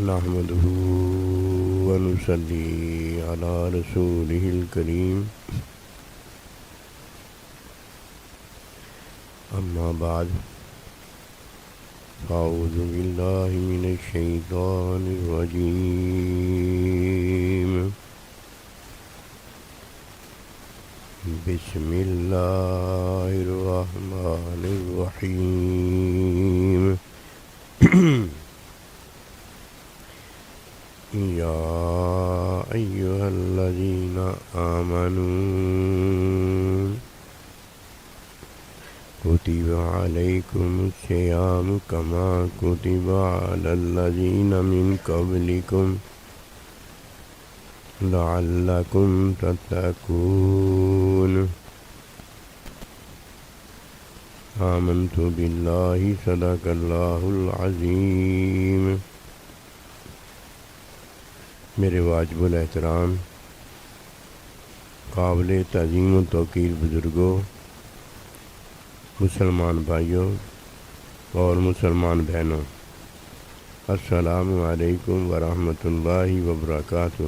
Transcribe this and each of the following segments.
نحمده ونصلي على رسوله الكريم أما بعد فأعوذ بالله من الشيطان الرجيم بسم الله الرحمن الرحيم يا أيها الذين آمنوا كتب عليكم الصيام كما كتب على الذين من قبلكم لعلكم تتقون آمنت بالله صدق الله العظيم. میرے واجب الاحترام قابل تعظیم و توقیر بزرگوں، مسلمان بھائیوں اور مسلمان بہنوں، السلام علیکم ورحمۃ اللہ وبرکاتہ.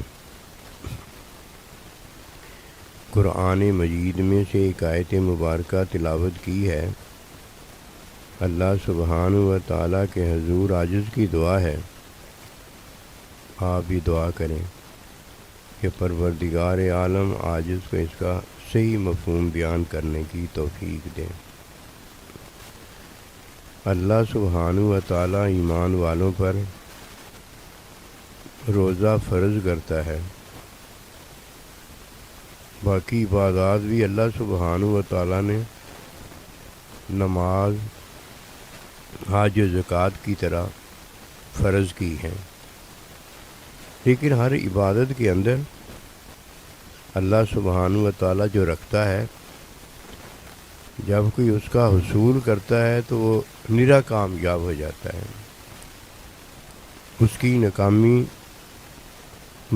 قرآن مجید میں سے ایک آیت مبارکہ تلاوت کی ہے. اللہ سبحانہ و تعالیٰ کے حضور عاجز کی دعا ہے، آپ بھی دعا کریں کہ پروردگار عالم عاجز کو اس کا صحیح مفہوم بیان کرنے کی توفیق دیں. اللہ سبحانہ و تعالیٰ ایمان والوں پر روزہ فرض کرتا ہے. باقی عبادات بھی اللہ سبحانہ و تعالیٰ نے نماز، حج و زکوٰۃ کی طرح فرض کی ہیں، لیکن ہر عبادت کے اندر اللہ سبحانہ و تعالیٰ جو رکھتا ہے، جب کوئی اس کا حصول کرتا ہے تو وہ نرا کامیاب ہو جاتا ہے. اس کی ناکامی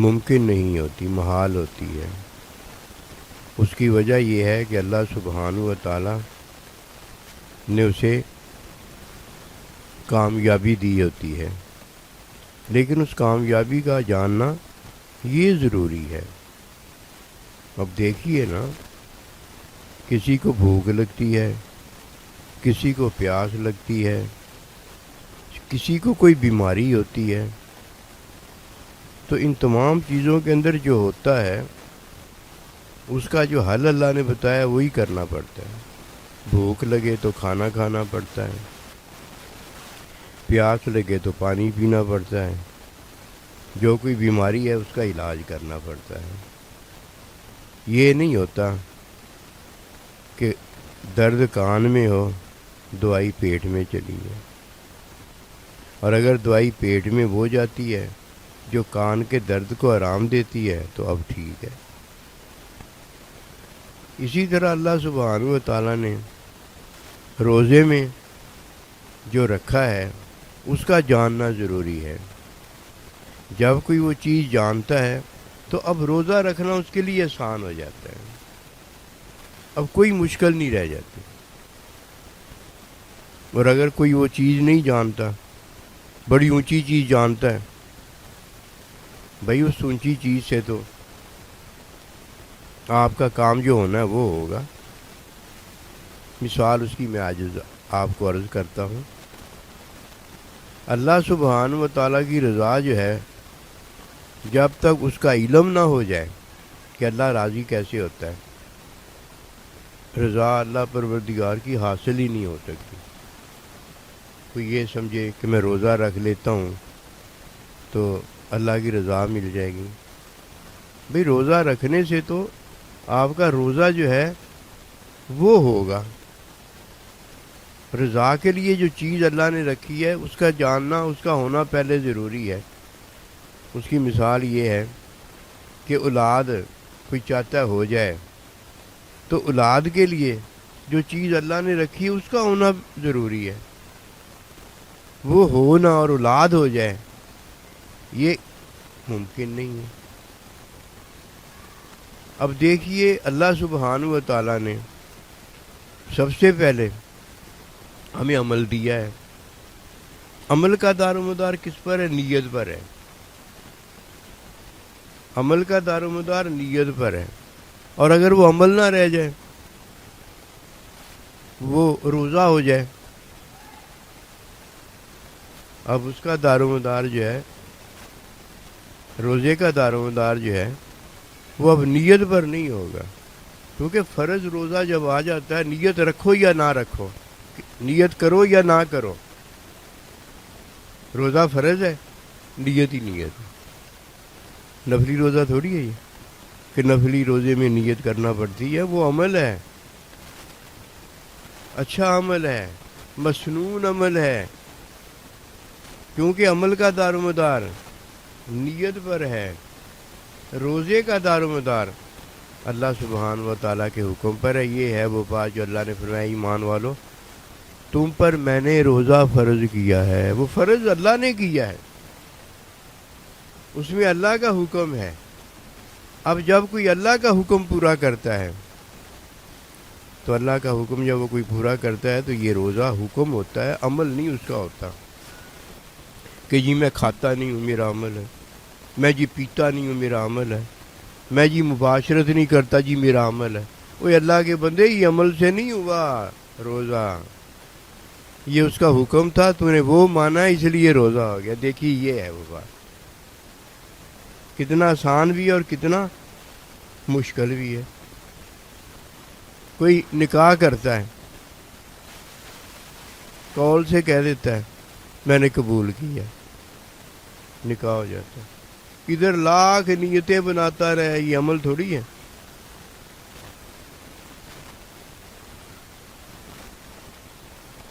ممکن نہیں ہوتی، محال ہوتی ہے. اس کی وجہ یہ ہے کہ اللہ سبحانہ و تعالیٰ نے اسے کامیابی دی ہوتی ہے، لیکن اس کامیابی کا جاننا یہ ضروری ہے. اب دیکھیے نا، کسی کو بھوک لگتی ہے، کسی کو پیاس لگتی ہے، کسی کو کوئی بیماری ہوتی ہے، تو ان تمام چیزوں کے اندر جو ہوتا ہے اس کا جو حل اللہ نے بتایا وہی کرنا پڑتا ہے. بھوک لگے تو کھانا کھانا پڑتا ہے، پیاس لگے تو پانی پینا پڑتا ہے، جو کوئی بیماری ہے اس کا علاج کرنا پڑتا ہے. یہ نہیں ہوتا کہ درد کان میں ہو دوائی پیٹ میں چلی ہے، اور اگر دوائی پیٹ میں وہ جاتی ہے جو کان کے درد کو آرام دیتی ہے تو اب ٹھیک ہے. اسی طرح اللہ سبحانہ و تعالیٰ نے روزے میں جو رکھا ہے اس کا جاننا ضروری ہے. جب کوئی وہ چیز جانتا ہے تو اب روزہ رکھنا اس کے لیے آسان ہو جاتا ہے، اب کوئی مشکل نہیں رہ جاتی. اور اگر کوئی وہ چیز نہیں جانتا، بڑی اونچی چیز جانتا ہے، بھائی اس اونچی چیز سے تو آپ کا کام جو ہونا ہے وہ ہوگا. مثال اس کی میں آج آپ کو عرض کرتا ہوں. اللہ سبحانہ و تعالیٰ کی رضا جو ہے، جب تک اس کا علم نہ ہو جائے کہ اللہ راضی کیسے ہوتا ہے، رضا اللہ پروردگار کی حاصل ہی نہیں ہو سکتی. کوئی یہ سمجھے کہ میں روزہ رکھ لیتا ہوں تو اللہ کی رضا مل جائے گی. بھئی روزہ رکھنے سے تو آپ کا روزہ جو ہے وہ ہوگا. رضا کے لیے جو چیز اللہ نے رکھی ہے اس کا جاننا، اس کا ہونا پہلے ضروری ہے. اس کی مثال یہ ہے کہ اولاد کوئی چاہتا ہو جائے تو اولاد کے لیے جو چیز اللہ نے رکھی ہے اس کا ہونا ضروری ہے. وہ ہونا اور اولاد ہو جائے یہ ممکن نہیں ہے. اب دیکھیے اللہ سبحانہ و تعالیٰ نے سب سے پہلے ہمیں عمل دیا ہے. عمل کا دار و مدار کس پر ہے؟ نیت پر ہے. عمل کا دار و مدار نیت پر ہے. اور اگر وہ عمل نہ رہ جائے، وہ روزہ ہو جائے، اب اس کا دار و مدار جو ہے، روزے کا دار و مدار جو ہے، وہ اب نیت پر نہیں ہوگا. کیونکہ فرض روزہ جب آ جاتا ہے، نیت رکھو یا نہ رکھو، نیت کرو یا نہ کرو، روزہ فرض ہے، نیت ہی نیت ہے. نفلی روزہ تھوڑی ہے یہ کہ نفلی روزے میں نیت کرنا پڑتی ہے. وہ عمل ہے، اچھا عمل ہے، مسنون عمل ہے. کیونکہ عمل کا دار و مدار نیت پر ہے. روزے کا دار و مدار اللہ سبحانہ و تعالیٰ کے حکم پر ہے. یہ ہے وہ بات جو اللہ نے فرمایا ایمان والو تم پر میں نے روزہ فرض کیا ہے. وہ فرض اللہ نے کیا ہے، اس میں اللہ کا حکم ہے. اب جب کوئی اللہ کا حکم پورا کرتا ہے تو اللہ کا حکم جب وہ کوئی پورا کرتا ہے تو یہ روزہ حکم ہوتا ہے، عمل نہیں اس کا ہوتا. کہ جی میں کھاتا نہیں ہوں میرا عمل ہے، میں جی پیتا نہیں ہوں میرا عمل ہے، میں جی مباشرت نہیں کرتا جی میرا عمل ہے. وہ اللہ کے بندے یہ عمل سے نہیں ہوا روزہ، یہ اس کا حکم تھا، تو نے وہ مانا اس لیے روزہ ہو گیا. دیکھیے یہ ہے وہ بات، کتنا آسان بھی ہے اور کتنا مشکل بھی ہے. کوئی نکاح کرتا ہے، قول سے کہہ دیتا ہے میں نے قبول کیا، نکاح ہو جاتا ہے. ادھر لاکھ نیتیں بناتا رہے، یہ عمل تھوڑی ہے.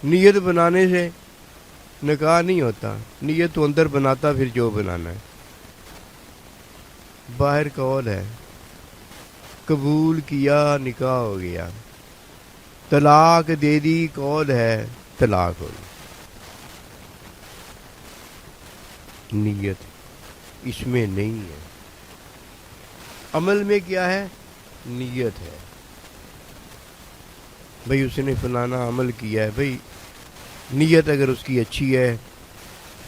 نیت بنانے سے نکاح نہیں ہوتا، نیت تو اندر بناتا پھر جو بنانا ہے. باہر قول ہے، قبول کیا نکاح ہو گیا، طلاق دے دی قول ہے طلاق ہو گئی. نیت اس میں نہیں ہے. عمل میں کیا ہے؟ نیت ہے. بھئی اس نے فلانا عمل کیا ہے، بھئی نیت اگر اس کی اچھی ہے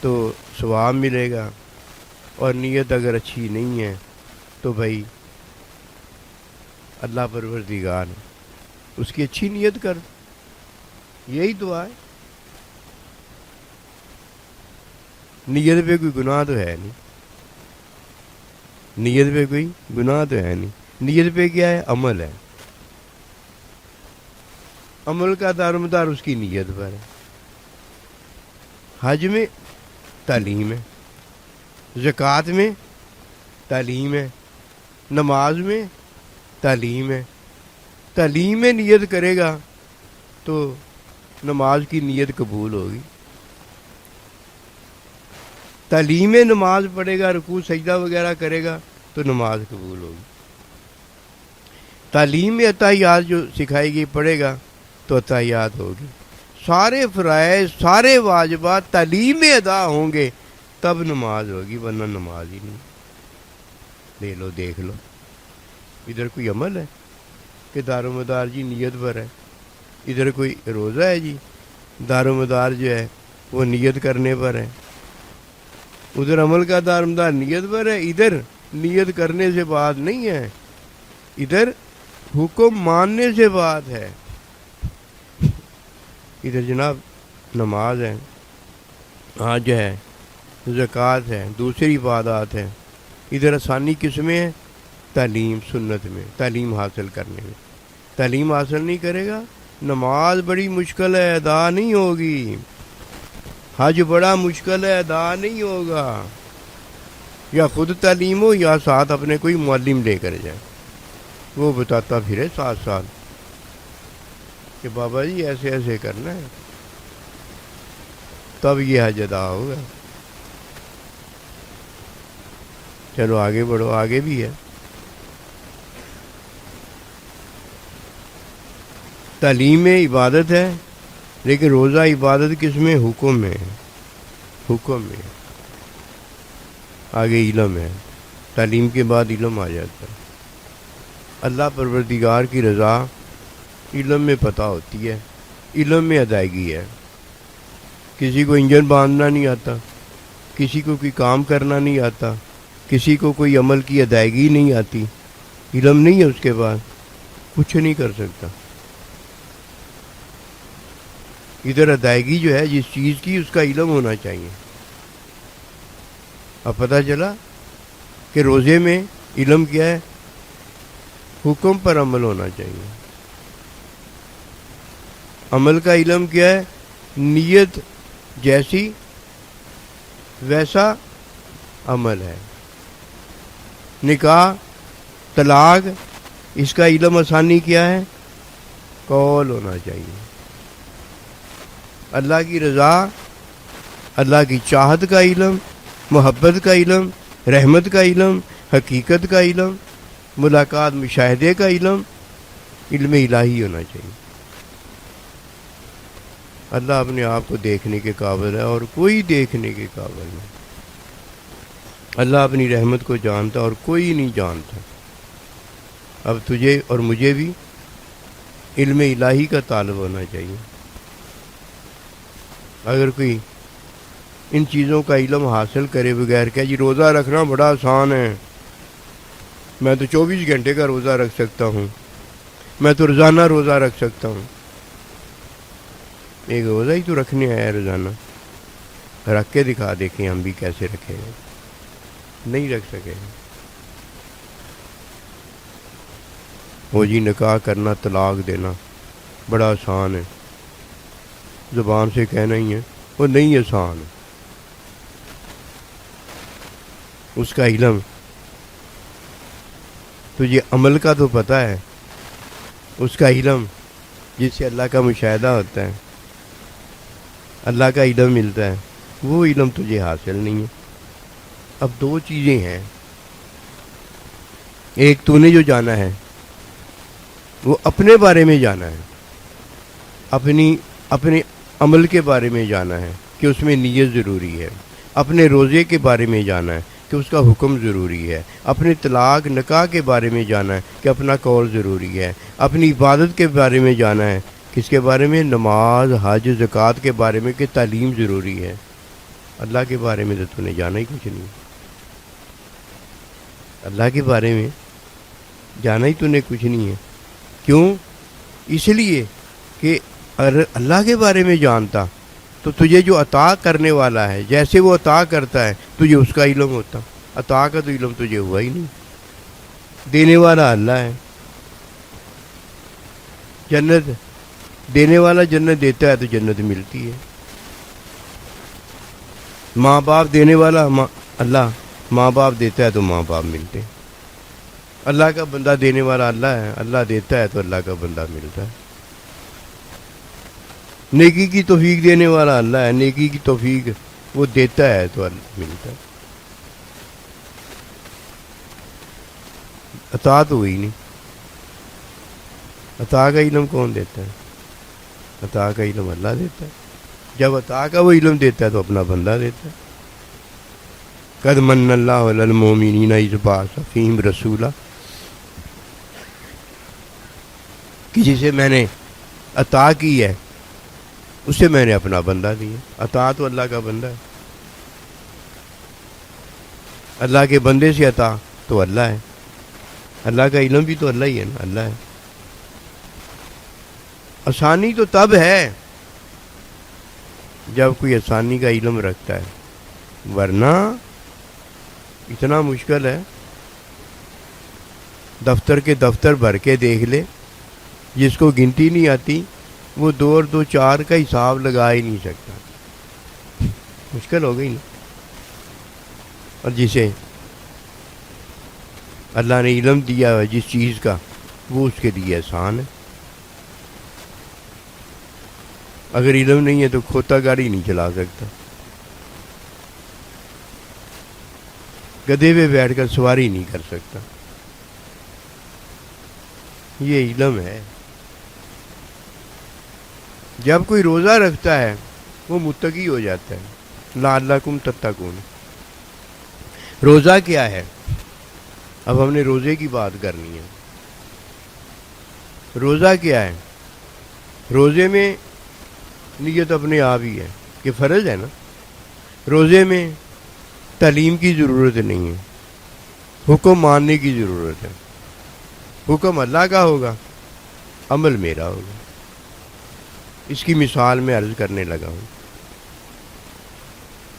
تو ثواب ملے گا، اور نیت اگر اچھی نہیں ہے تو بھئی اللہ پروردگار اس کی اچھی نیت کر. یہی دعا ہے. نیت پہ کوئی گناہ تو ہے نہیں، نیت پہ کوئی گناہ تو ہے نہیں. نیت پہ کیا ہے؟ عمل ہے. عمل کا دار و مدار اس کی نیت پر ہے. حج میں تعلیم ہے، زکوٰۃ میں تعلیم ہے، نماز میں تعلیم ہے. تعلیم میں نیت کرے گا تو نماز کی نیت قبول ہوگی. تعلیم میں نماز پڑھے گا، رکوع سجدہ وغیرہ کرے گا تو نماز قبول ہوگی. تعلیم میں اتحیات جو سکھائی گئی پڑھے گا تو اتحیات ہوگی. سارے فرائض سارے واجبات تعلیم میں ادا ہوں گے تب نماز ہوگی، ورنہ نماز ہی نہیں. لے لو دیکھ لو، ادھر کوئی عمل ہے کہ دار و مدار جی نیت پر ہے، ادھر کوئی روزہ ہے جی دار و مدار جو ہے وہ نیت کرنے پر ہے. ادھر عمل کا دار و مدار نیت پر ہے، ادھر نیت کرنے سے بات نہیں ہے، ادھر حکم ماننے سے بات ہے. ادھر جناب نماز ہے، حج ہے، زکوٰۃ ہے، دوسری عبادات ہے. ادھر آسانی کس میں ہے؟ تعلیم سنت میں، تعلیم حاصل کرنے میں. تعلیم حاصل نہیں کرے گا نماز بڑی مشکل ہے، ادا نہیں ہوگی. حج بڑا مشکل ہے، ادا نہیں ہوگا. یا خود تعلیم ہو یا ساتھ اپنے کوئی معلم لے کر جائے، وہ بتاتا پھرے ساتھ ساتھ کہ بابا جی ایسے ایسے کرنا ہے، تب یہ حج ادا ہوگا. چلو آگے بڑھو، آگے بھی ہے. تعلیم میں عبادت ہے، لیکن روزہ عبادت کس میں؟ حکم میں. حکم میں آگے علم ہے، تعلیم کے بعد علم آ جاتا ہے. اللہ پروردگار کی رضا علم میں پتہ ہوتی ہے، علم میں ادائیگی ہے. کسی کو انجن باندھنا نہیں آتا، کسی کو کوئی کام کرنا نہیں آتا، کسی کو کوئی عمل کی ادائیگی نہیں آتی، علم نہیں ہے اس کے پاس، کچھ نہیں کر سکتا. ادھر ادائیگی جو ہے جس چیز کی اس کا علم ہونا چاہیے. اب پتہ چلا کہ روزے میں علم کیا ہے؟ حکم پر عمل ہونا چاہیے. عمل کا علم کیا ہے؟ نیت جیسی ویسا عمل ہے. نکاح طلاق اس کا علم آسانی کیا ہے؟ قول ہونا چاہیے. اللہ کی رضا، اللہ کی چاہت کا علم، محبت کا علم، رحمت کا علم، حقیقت کا علم، ملاقات مشاہدے کا علم، علم الہی ہونا چاہیے. اللہ اپنے آپ کو دیکھنے کے قابل ہے اور کوئی دیکھنے کے قابل نہیں. اللہ اپنی رحمت کو جانتا اور کوئی نہیں جانتا. اب تجھے اور مجھے بھی علم الہی کا طالب ہونا چاہیے. اگر کوئی ان چیزوں کا علم حاصل کرے بغیر کہ جی روزہ رکھنا بڑا آسان ہے، میں تو 24 گھنٹے کا روزہ رکھ سکتا ہوں، میں تو روزانہ روزہ رکھ سکتا ہوں. ایک روزہ ہی تو رکھنے آیا روزانہ، رکھ کے دکھا دیکھیں ہم بھی کیسے رکھیں گے. نہیں رکھ سکے. وہ جی نکاح کرنا طلاق دینا بڑا آسان ہے، زبان سے کہنا ہی ہے، وہ نہیں آسان ہے. اس کا علم تجھے عمل کا تو پتہ ہے، اس کا علم جس سے اللہ کا مشاہدہ ہوتا ہے، اللہ کا علم ملتا ہے، وہ علم تجھے حاصل نہیں ہے. اب دو چیزیں ہیں. ایک تو نے جو جانا ہے وہ اپنے بارے میں جانا ہے، اپنے عمل کے بارے میں جانا ہے کہ اس میں نیت ضروری ہے. اپنے روزے کے بارے میں جانا ہے کہ اس کا حکم ضروری ہے. اپنے طلاق نکاح کے بارے میں جانا ہے کہ اپنا قول ضروری ہے. اپنی عبادت کے بارے میں جانا ہے، کس کے بارے میں؟ نماز، حج، زکوٰۃ کے بارے میں کہ تعلیم ضروری ہے. اللہ کے بارے میں تو نے جانا ہی کچھ نہیں. اللہ کے بارے میں جانا ہی تو نے کچھ نہیں ہے. کیوں؟ اس لیے کہ اگر اللہ کے بارے میں جانتا تو تجھے جو عطا کرنے والا ہے جیسے وہ عطا کرتا ہے تجھے اس کا علم ہوتا. عطا کا تو علم تجھے ہوا ہی نہیں. دینے والا اللہ ہے. جنت دینے والا جنت دیتا ہے تو جنت ملتی ہے. ماں باپ دینے والا اللہ، ماں باپ دیتا ہے تو ماں باپ ملتے ہیں. اللہ کا بندہ دینے والا اللہ ہے، اللہ دیتا ہے تو اللہ کا بندہ ملتا ہے. نیکی کی توفیق دینے والا اللہ ہے، نیکی کی توفیق وہ دیتا ہے تو اللہ ملتا ہے. عطا تو ہوئی نہیں. عطا کا علم کون دیتا ہے؟ عطا کا علم اللہ دیتا ہے. جب عطا کا وہ علم دیتا ہے تو اپنا بندہ دیتا ہے. قد من اللہ علی المؤمنین اذ بعث فیہم رسولا، کہ جسے میں نے عطا کی ہے اسے میں نے اپنا بندہ دیا. عطا تو اللہ کا بندہ ہے. اللہ کے بندے سے عطا تو اللہ ہے. اللہ کا علم بھی تو اللہ ہی ہے نا، اللہ ہے. آسانی تو تب ہے جب کوئی آسانی کا علم رکھتا ہے، ورنہ اتنا مشکل ہے. دفتر کے دفتر بھر کے دیکھ لے، جس کو گنتی نہیں آتی وہ 2 اور 2 4 کا حساب لگا ہی نہیں سکتا. مشکل ہو گئی نا. اور جسے اللہ نے علم دیا ہے جس چیز کا، وہ اس کے لیے آسان ہے. اگر علم نہیں ہے تو کھوتا گاڑی نہیں چلا سکتا، گدھے پہ بیٹھ کر سواری نہیں کر سکتا. یہ علم ہے. جب کوئی روزہ رکھتا ہے وہ متقی ہو جاتا ہے. لعلکم تتقون. روزہ کیا ہے؟ اب ہم نے روزے کی بات کرنی ہے. روزہ کیا ہے؟ روزے میں نیت اپنے آپ ہی ہے یہ فرض ہے نا. روزے میں تعلیم کی ضرورت نہیں ہے, حکم ماننے کی ضرورت ہے. حکم اللہ کا ہوگا, عمل میرا ہوگا. اس کی مثال میں عرض کرنے لگا ہوں.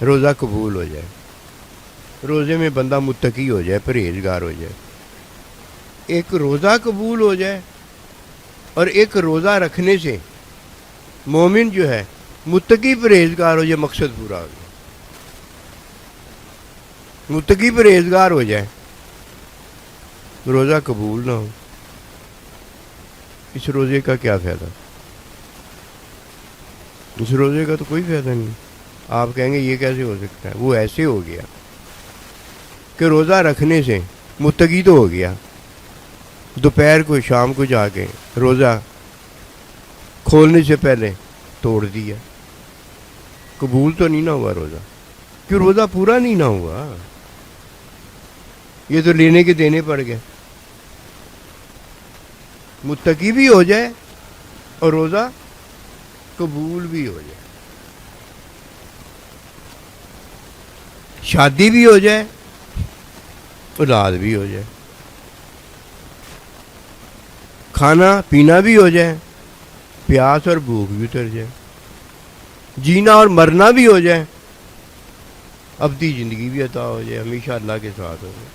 روزہ قبول ہو جائے, روزے میں بندہ متقی ہو جائے, پرہیزگار ہو جائے. ایک روزہ قبول ہو جائے اور ایک روزہ رکھنے سے مومن جو ہے متقی پرہیزگار ہو جائے, مقصد پورا ہو جائے. متقی پرہیزگار ہو جائے, روزہ قبول نہ ہو, اس روزے کا کیا فائدہ؟ اس روزے کا تو کوئی فائدہ نہیں. آپ کہیں گے یہ کیسے ہو سکتا ہے؟ وہ ایسے ہو گیا کہ روزہ رکھنے سے متقی تو ہو گیا, دوپہر کو شام کو جا کے روزہ کھولنے سے پہلے توڑ دیا. قبول تو نہیں نہ ہوا روزہ, کیوں؟ روزہ پورا نہیں نہ ہوا. یہ تو لینے کے دینے پڑ گئے. متقی بھی ہو جائے اور روزہ قبول بھی ہو جائے, شادی بھی ہو جائے, اولاد بھی ہو جائے, کھانا پینا بھی ہو جائے, پیاس اور بھوک بھی اتر جائے, جینا اور مرنا بھی ہو جائے, ابدی زندگی بھی عطا ہو جائے, ہمیشہ اللہ کے ساتھ ہو جائے.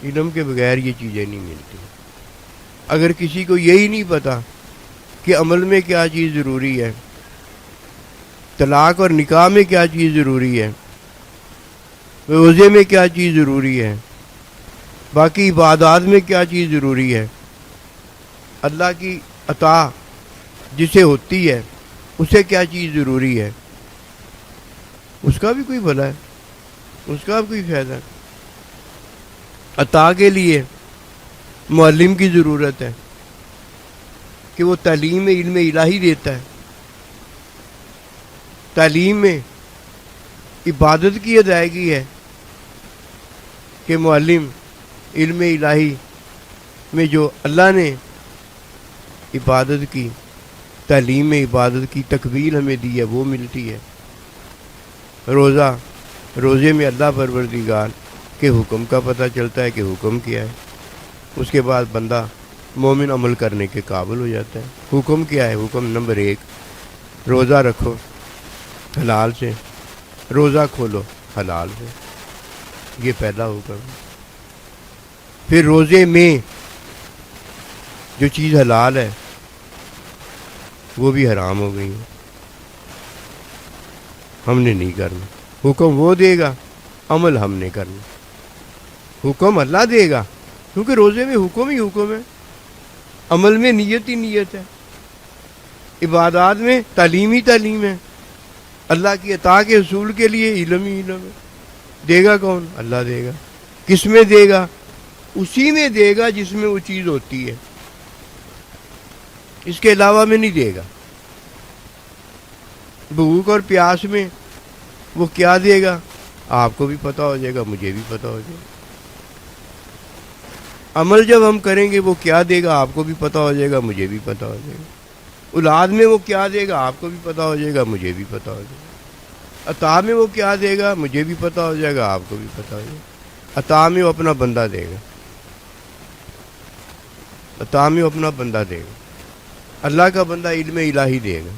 علم کے بغیر یہ چیزیں نہیں ملتی. اگر کسی کو یہی نہیں پتا کہ عمل میں کیا چیز ضروری ہے, طلاق اور نکاح میں کیا چیز ضروری ہے, روزے میں کیا چیز ضروری ہے, باقی عبادات میں کیا چیز ضروری ہے, اللہ کی عطا جسے ہوتی ہے اسے کیا چیز ضروری ہے, اس کا بھی کوئی بھلا ہے, اس کا بھی کوئی فائدہ ہے. عطا کے لیے معلم کی ضرورت ہے کہ وہ تعلیم علم الہی دیتا ہے. تعلیم میں عبادت کی ادائیگی ہے کہ معلم علم الہی میں جو اللہ نے عبادت کی, تعلیم میں عبادت کی تکمیل ہمیں دی ہے, وہ ملتی ہے. روزے میں اللہ پروردگار کے حکم کا پتہ چلتا ہے کہ حکم کیا ہے. اس کے بعد بندہ مومن عمل کرنے کے قابل ہو جاتا ہے. حکم کیا ہے؟ حکم نمبر 1, روزہ رکھو حلال سے, روزہ کھولو حلال سے. یہ پہلا حکم. پھر روزے میں جو چیز حلال ہے وہ بھی حرام ہو گئی, ہم نے نہیں کرنا. حکم وہ دے گا, عمل ہم نے کرنا. حکم اللہ دے گا کیونکہ روزے میں حکم ہی حکم ہے, عمل میں نیت ہی نیت ہے, عبادات میں تعلیم ہی تعلیم ہے. اللہ کی عطا کے حصول کے لیے علم ہی علم ہے. دے گا کون؟ اللہ دے گا. کس میں دے گا؟ اسی میں دے گا جس میں وہ چیز ہوتی ہے, اس کے علاوہ میں نہیں دے گا. بھوک اور پیاس میں وہ کیا دے گا آپ کو بھی پتہ ہو جائے گا, مجھے بھی پتہ ہو جائے گا. عمل جب ہم کریں گے وہ کیا دے گا آپ کو بھی پتہ ہو جائے گا, مجھے بھی پتہ ہو جائے گا. اولاد میں وہ کیا دے گا آپ کو بھی پتہ ہو جائے گا, مجھے بھی پتہ ہو جائے گا. عطا میں وہ کیا دے گا مجھے بھی پتہ ہو جائے گا, آپ کو بھی پتہ ہو جائے گا. عطا میں وہ اپنا بندہ دے گا, عطا میں وہ اپنا بندہ دے گا. اللہ کا بندہ علم الہی دے گا.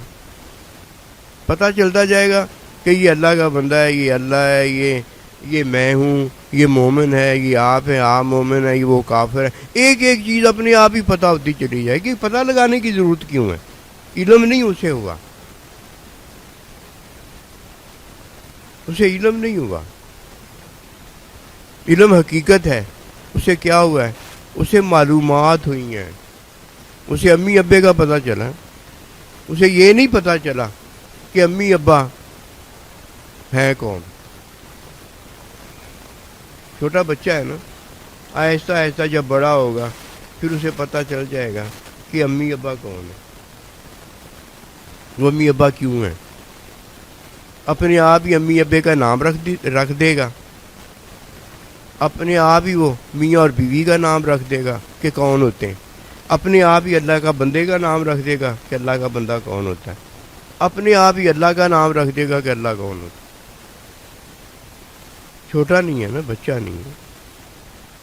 پتہ چلتا جائے گا کہ یہ اللہ کا بندہ ہے, یہ اللہ ہے, یہ میں ہوں, یہ مومن ہے, یہ آپ ہیں, آپ مومن ہے, یہ وہ کافر ہے. ایک ایک چیز اپنے آپ ہی پتہ ہوتی چلی جائے گی. پتہ لگانے کی ضرورت کیوں ہے؟ علم نہیں اسے ہوا, اسے علم نہیں ہوا. علم حقیقت ہے. اسے کیا ہوا ہے؟ اسے معلومات ہوئی ہیں. اسے امی ابے کا پتہ چلا. اسے یہ نہیں پتہ چلا کہ امی ابا ہیں کون. چھوٹا بچہ ہے نا, آہستہ آہستہ جب بڑا ہوگا پھر اسے پتہ چل جائے گا کہ امی ابا کون ہے, وہ امی ابا کیوں ہیں. اپنے آپ ہی امی ابے کا نام رکھ دے گا. اپنے آپ ہی وہ میاں اور بیوی کا نام رکھ دے گا کہ کون ہوتے ہیں. اپنے آپ ہی اللہ کا بندے کا نام رکھ دے گا کہ اللہ کا بندہ کون ہوتا ہے. اپنے آپ ہی اللہ کا نام رکھ دے گا کہ اللہ کون ہوتا. چھوٹا نہیں ہے نا، بچہ نہیں ہے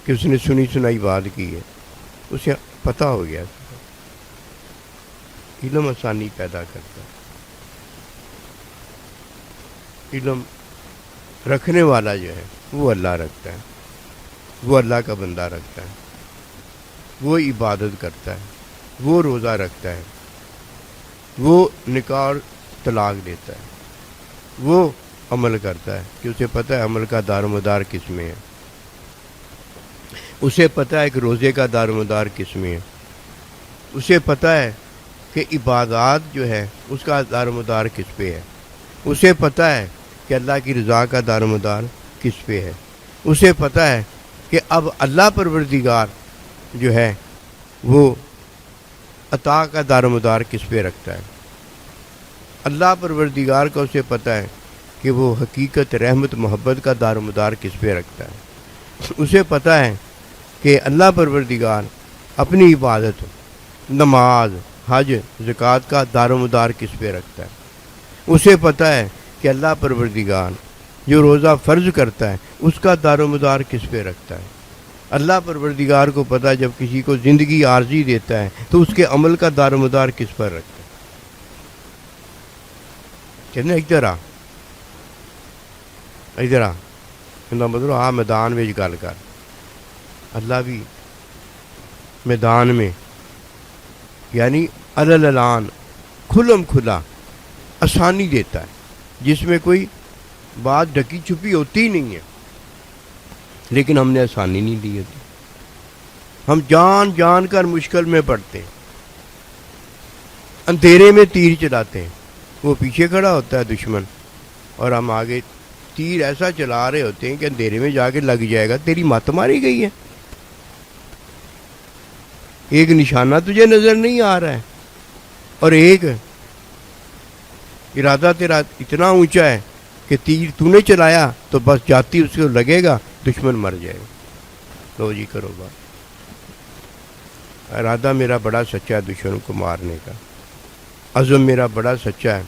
کہ اس نے سنی سنائی بات کی ہے، اسے پتہ ہو گیا. علم آسانی پیدا کرتا ہے. علم رکھنے والا جو ہے وہ اللہ رکھتا ہے، وہ اللہ کا بندہ رکھتا ہے، وہ عبادت کرتا ہے، وہ روزہ رکھتا ہے، وہ نکاح اور طلاق دیتا ہے، وہ عمل کرتا ہے کہ اسے پتہ ہے عمل کا دار و مدار کس میں ہے، اسے پتہ ہے کہ روزے کا دار و مدار کس میں ہے، اسے پتہ ہے کہ عبادات جو ہے اس کا دار و مدار کس پہ ہے، اسے پتہ ہے کہ اللہ کی رضا کا دار و مدار کس پہ ہے، اسے پتہ ہے کہ اب اللہ پروردگار جو ہے وہ عطا کا دار و مدار کس پہ رکھتا ہے. اللہ پروردگار کا اسے پتہ ہے کہ وہ حقیقت رحمت محبت کا دار و مدار کس پہ رکھتا ہے. اسے پتہ ہے کہ اللہ پروردگار اپنی عبادت نماز حج زکوٰۃ کا دار و مدار کس پہ رکھتا ہے. اسے پتہ ہے کہ اللہ پروردگار جو روزہ فرض کرتا ہے اس کا دار و مدار کس پہ رکھتا ہے. اللہ پروردگار کو پتہ ہے جب کسی کو زندگی عارضی دیتا ہے تو اس کے عمل کا دار و مدار کس پر رکھتا ہے. کہنا ادھر آ مطلب آ میدان میں گل کر. اللہ بھی میدان میں یعنی علان کھلم کھلا آسانی دیتا ہے جس میں کوئی بات ڈکی چھپی ہوتی نہیں ہے، لیکن ہم نے آسانی نہیں دی ہوتی. ہم جان جان کر مشکل میں پڑتے ہیں، اندھیرے میں تیر چلاتے ہیں، وہ پیچھے کھڑا ہوتا ہے دشمن اور ہم آگے تیر ایسا چلا رہے ہوتے ہیں کہ اندھیرے میں جا کے لگ جائے گا، تیری مت ماری گئی ہے، ایک نشانہ تجھے نظر نہیں آ رہا ہے اور ایک ارادہ تیرا اتنا اونچا ہے کہ تیر تو نے چلایا تو بس جاتی اس کو لگے گا، دشمن مر جائے گا. لو جی کرو بات. ارادہ میرا بڑا سچا ہے دشمن کو مارنے کا، عزم میرا بڑا سچا ہے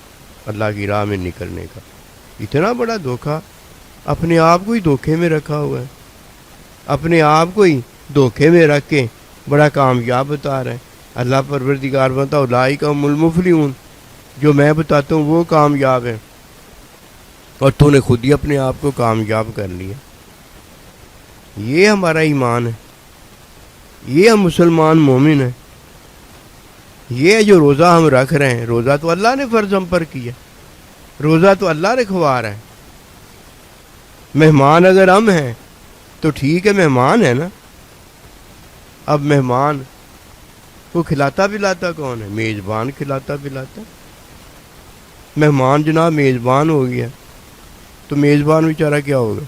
اللہ کی راہ میں نکلنے کا. اتنا بڑا دھوکہ اپنے آپ کو ہی دھوکے میں رکھا ہوا ہے، اپنے آپ کو ہی دھوکے میں رکھ کے بڑا کامیاب بتا رہا ہے. اللہ پروردگار بتا اولئک هم المفلحون، جو میں بتاتا ہوں وہ کامیاب ہے اور تو نے خود ہی اپنے آپ کو کامیاب کر لیا. یہ ہمارا ایمان ہے، یہ ہم مسلمان مومن ہیں. یہ جو روزہ ہم رکھ رہے ہیں، روزہ تو اللہ نے فرض ہم پر کیا، روزہ تو اللہ رکھوا رہا ہے. مہمان اگر ہم ہیں تو ٹھیک ہے، مہمان ہے نا. اب مہمان کو کھلاتا پلاتا کون ہے؟ میزبان کھلاتا پلاتا. مہمان جناب میزبان ہو گیا تو میزبان بیچارہ کیا ہوگا؟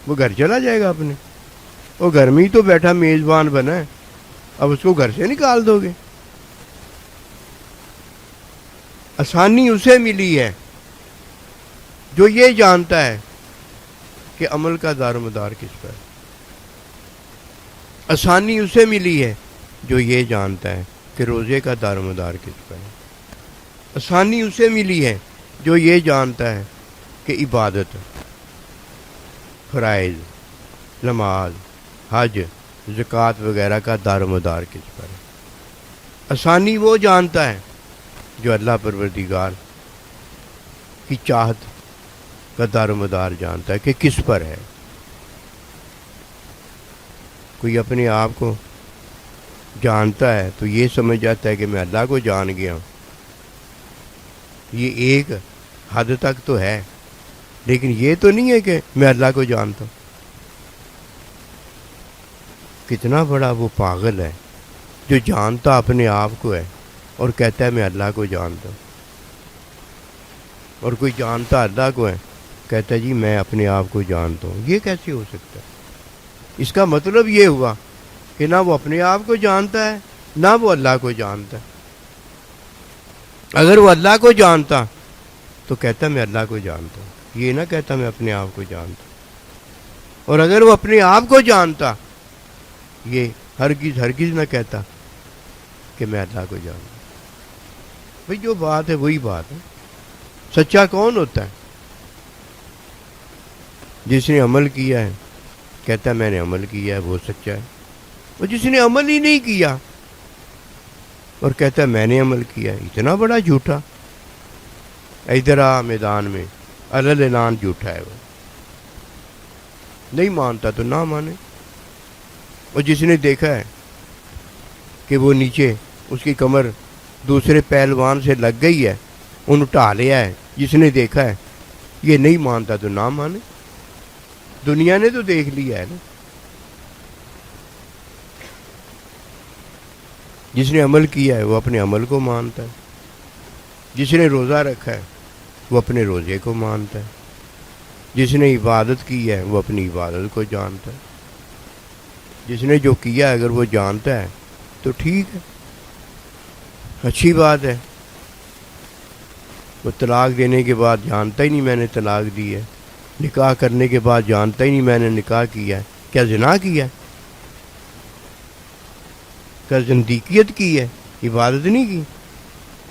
وہ گھر چلا جائے گا اپنے. وہ گھر میں ہی تو بیٹھا میزبان بنا ہے، اب اس کو گھر سے نکال دو گے؟ آسانی اسے ملی ہے جو یہ جانتا ہے کہ عمل کا دار و مدار کس پر. آسانی اسے ملی ہے جو یہ جانتا ہے کہ روزے کا دار و مدار کس پر ہے. آسانی اسے ملی ہے جو یہ جانتا ہے کہ عبادت فرائض نماز حج زکوٰۃ وغیرہ کا دار و مدار کس پر ہے. آسانی وہ جانتا ہے جو اللہ پروردگار کی چاہت کا دار و مدار جانتا ہے کہ کس پر ہے. کوئی اپنے آپ کو جانتا ہے تو یہ سمجھ جاتا ہے کہ میں اللہ کو جان گیا ہوں. یہ ایک حد تک تو ہے، لیکن یہ تو نہیں ہے کہ میں اللہ کو جانتا ہوں. کتنا بڑا وہ پاگل ہے جو جانتا اپنے آپ کو ہے اور کہتا ہے میں اللہ کو جانتا ہوں. اور کوئی جانتا اللہ کو ہے کہتا ہے جی میں اپنے آپ کو جانتا ہوں. یہ کیسے ہو سکتا ہے؟ اس کا مطلب یہ ہوا کہ نہ وہ اپنے آپ کو جانتا ہے نہ وہ اللہ کو جانتا ہے. اگر وہ اللہ کو جانتا تو کہتا میں اللہ کو جانتا ہوں، یہ نہ کہتا میں اپنے آپ کو جانتا ہوں. اور اگر وہ اپنے آپ کو جانتا یہ ہرگز ہرگز نہ کہتا کہ میں اللہ کو جانتا ہوں. بھئی جو بات ہے وہی بات ہے. سچا کون ہوتا ہے؟ جس نے عمل کیا ہے کہتا ہے میں نے عمل کیا ہے، وہ سچا ہے. اور جس نے عمل ہی نہیں کیا اور کہتا ہے میں نے عمل کیا ہے، اتنا بڑا جھوٹا. ادھر آ میدان میں علل اعلان جھوٹا ہے. وہ نہیں مانتا تو نہ مانے. اور جس نے دیکھا ہے کہ وہ نیچے اس کی کمر دوسرے پہلوان سے لگ گئی ہے، ان اٹھا لیا ہے، جس نے دیکھا ہے یہ نہیں مانتا تو نہ مانے. دنیا نے تو دیکھ لیا ہے نا. جس نے عمل کیا ہے وہ اپنے عمل کو مانتا ہے. جس نے روزہ رکھا ہے وہ اپنے روزے کو مانتا ہے. جس نے عبادت کی ہے وہ اپنی عبادت کو جانتا ہے. جس نے جو کیا اگر وہ جانتا ہے تو ٹھیک ہے، اچھی بات ہے. وہ طلاق دینے کے بعد جانتا ہی نہیں میں نے طلاق دی ہے، نکاح کرنے کے بعد جانتا ہی نہیں میں نے نکاح کیا ہے. کیا زنا کیا ہے؟ کیا زندیقیت کی ہے؟ عبادت نہیں کی؟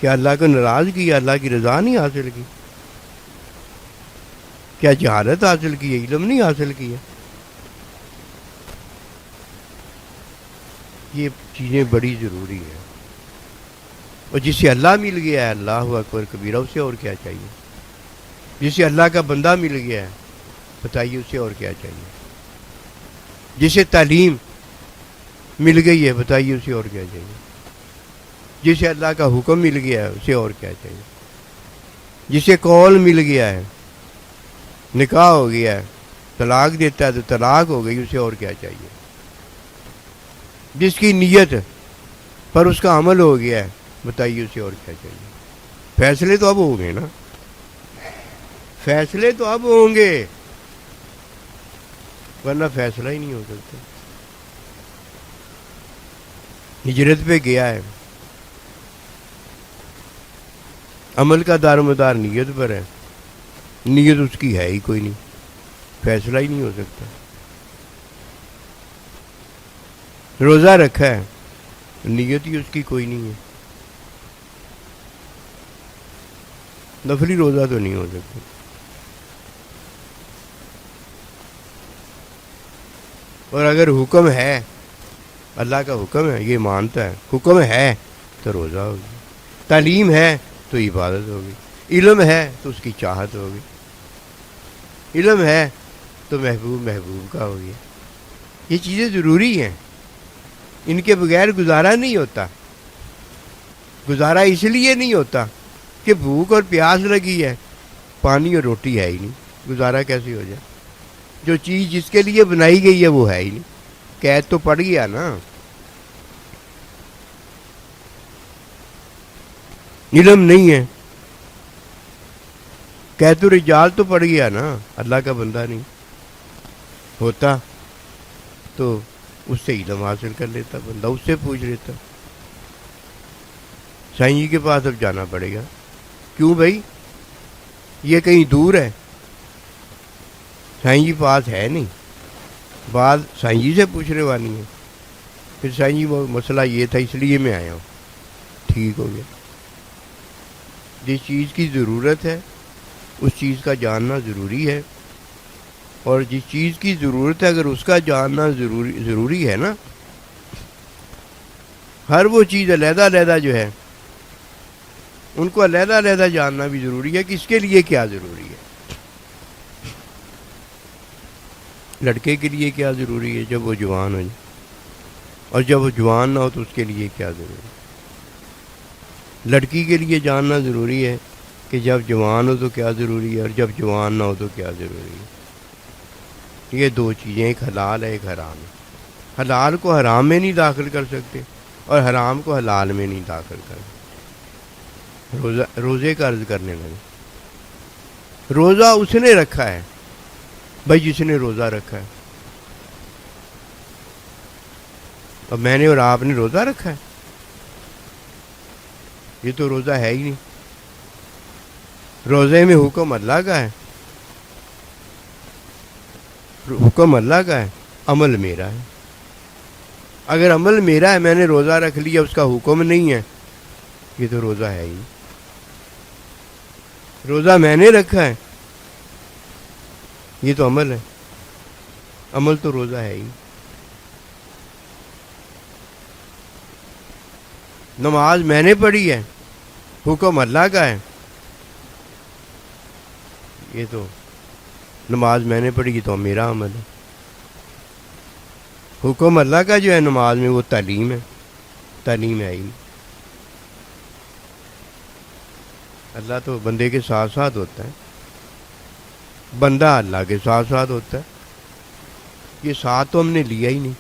کیا اللہ کو ناراض کیا، اللہ کی رضا نہیں حاصل کی؟ کیا جہالت حاصل کی ہے، علم نہیں حاصل کیا؟ یہ چیزیں بڑی ضروری ہیں. اور جسے اللہ مل گیا ہے اللہ اکبر کبیرہ، اسے اور کیا چاہیے؟ جسے اللہ کا بندہ مل گیا ہے بتائیے اسے اور کیا چاہیے؟ جسے تعلیم مل گئی ہے بتائیے اسے اور کیا چاہیے؟ جسے اللہ کا حکم مل گیا ہے اسے اور کیا چاہیے؟ جسے قول مل گیا ہے، نکاح ہو گیا ہے، طلاق دیتا ہے تو طلاق ہو گئی، اسے اور کیا چاہیے؟ جس کی نیت پر اس کا عمل ہو گیا ہے بتائیے اسے اور کیا چاہیے؟ فیصلے تو اب ہوں گے نا، فیصلے تو اب ہوں گے، ورنہ فیصلہ ہی نہیں ہو سکتا. ہجرت پہ گیا ہے، عمل کا دار و مدار نیت پر ہے، نیت اس کی ہے ہی کوئی نہیں، فیصلہ ہی نہیں ہو سکتا. روزہ رکھا ہے، نیت ہی اس کی کوئی نہیں ہے، نفلی روزہ تو نہیں ہو سکتا. اور اگر حکم ہے، اللہ کا حکم ہے، یہ مانتا ہے، حکم ہے تو روزہ ہوگی، تعلیم ہے تو عبادت ہوگی، علم ہے تو اس کی چاہت ہوگی، علم ہے تو محبوب کا ہو گیا. یہ چیزیں ضروری ہیں، ان کے بغیر گزارا نہیں ہوتا. گزارا اس لیے نہیں ہوتا کہ بھوک اور پیاس لگی ہے، پانی اور روٹی ہے ہی نہیں، گزارا کیسے ہو جائے؟ جو چیز جس کے لیے بنائی گئی ہے وہ ہے ہی نہیں، قید تو پڑ گیا نا. علم نہیں ہے، قید الرجال تو پڑ گیا نا، اللہ کا بندہ نہیں ہوتا تو اس سے علم حاصل کر لیتا بندہ، اس سے پوچھ لیتا. سائیں جی کے پاس اب جانا پڑے گا. کیوں بھائی؟ یہ کہیں دور ہے، سائیں جی پاس ہے نہیں، بات سائیں جی سے پوچھنے والی ہے. پھر سائیں جی مسئلہ یہ تھا اس لیے میں آیا ہوں. ٹھیک ہو گیا. جس چیز کی ضرورت ہے اس چیز کا جاننا ضروری ہے، اور جس چیز کی ضرورت ہے اگر اس کا جاننا ضروری ہے نا، ہر وہ چیز علیحدہ علیحدہ جو ہے ان کو علیحدہ علیحدہ جاننا بھی ضروری ہے کہ اس کے لیے کیا ضروری ہے. لڑکے کے لیے کیا ضروری ہے جب وہ جوان ہو جائے، اور جب وہ جوان نہ ہو تو اس کے لیے کیا ضروری ہے. لڑکی کے لیے جاننا ضروری ہے کہ جب جوان ہو تو کیا ضروری ہے، اور جب جوان نہ ہو تو کیا ضروری ہے. یہ دو چیزیں، ایک حلال ہے ایک حرام ہے. حلال کو حرام میں نہیں داخل کر سکتے اور حرام کو حلال میں نہیں داخل کر سکتے. روزے کا عرض کرنے لگے. روزہ اس نے رکھا ہے بھائی جس نے روزہ رکھا ہے. اب میں نے اور آپ نے روزہ رکھا ہے، یہ تو روزہ ہے ہی نہیں. روزے میں حکم اللہ کا ہے، حکم اللہ کا ہے، عمل میرا ہے. اگر عمل میرا ہے، میں نے روزہ رکھ لیا، اس کا حکم نہیں ہے، یہ تو روزہ ہے ہی نہیں. روزہ میں نے رکھا ہے، یہ تو عمل ہے، عمل تو روزہ ہے ہی. نماز میں نے پڑھی ہے، حکم اللہ کا ہے، یہ تو نماز میں نے پڑھی، یہ تو میرا عمل ہے. حکم اللہ کا جو ہے نماز میں وہ تعلیم ہے، تعلیم ہے ہی. اللہ تو بندے کے ساتھ ساتھ ہوتا ہے، بندہ اللہ کے ساتھ ساتھ ہوتا ہے. یہ ساتھ تو ہم نے لیا ہی نہیں.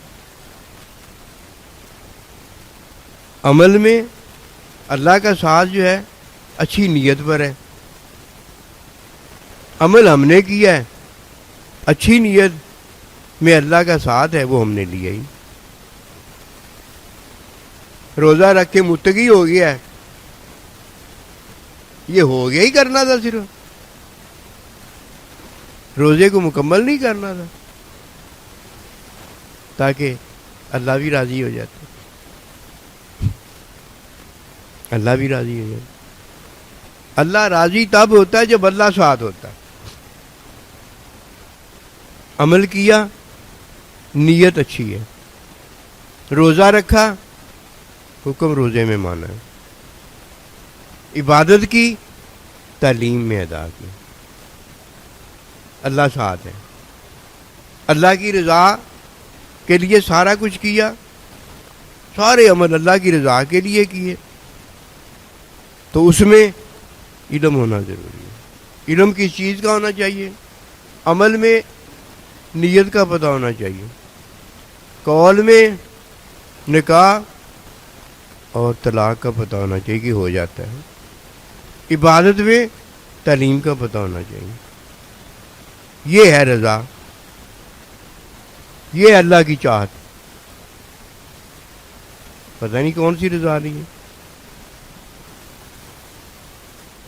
عمل میں اللہ کا ساتھ جو ہے اچھی نیت پر ہے. عمل ہم نے کیا ہے، اچھی نیت میں اللہ کا ساتھ ہے، وہ ہم نے لیا ہی. روزہ رکھ کے متقی ہو گیا ہے، یہ ہو گیا ہی کرنا تھا، صرف روزے کو مکمل نہیں کرنا تھا تاکہ اللہ بھی راضی ہو جاتا. اللہ بھی راضی ہو جاتا. اللہ راضی تب ہوتا ہے جب اللہ ساتھ ہوتا ہے. عمل کیا، نیت اچھی ہے، روزہ رکھا، حکم روزے میں مانا ہے، عبادت کی، تعلیم میں ادا کی، اللہ ساتھ ہے. اللہ کی رضا کے لیے سارا کچھ کیا، سارے عمل اللہ کی رضا کے لیے کیے، تو اس میں علم ہونا ضروری ہے. علم کس چیز کا ہونا چاہیے؟ عمل میں نیت کا پتہ ہونا چاہیے، قول میں نکاح اور طلاق کا پتہ ہونا چاہیے کہ ہو جاتا ہے، عبادت میں تعلیم کا پتہ ہونا چاہیے. یہ ہے رضا، یہ اللہ کی چاہت. پتہ نہیں کون سی رضا رہی ہے،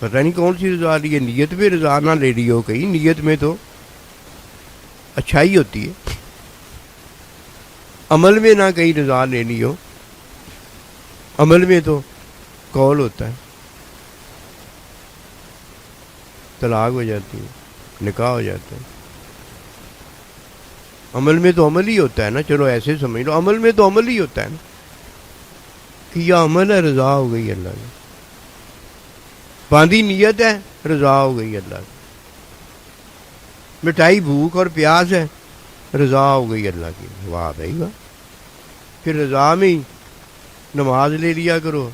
پتہ نہیں کون سی رضا رہی ہے. نیت میں رضا نہ لے رہی ہو کہیں، نیت میں تو اچھائی ہوتی ہے، عمل میں نہ کہیں رضا لینی ہو. عمل میں تو قول ہوتا ہے، طلاق ہو جاتی ہے، نکاح ہو جاتا ہے. عمل میں تو عمل ہی ہوتا ہے نا. چلو ایسے سمجھ لو، عمل میں تو عمل ہی ہوتا ہے نا کہ یہ عمل ہے، رضا ہو گئی اللہ کی. باندھی نیت ہے، رضا ہو گئی اللہ کی. مٹھائی بھوک اور پیاس ہے، رضا ہو گئی اللہ کی. واہ بھائی واہ. پھر رضا میں ہی نماز لے لیا کرو،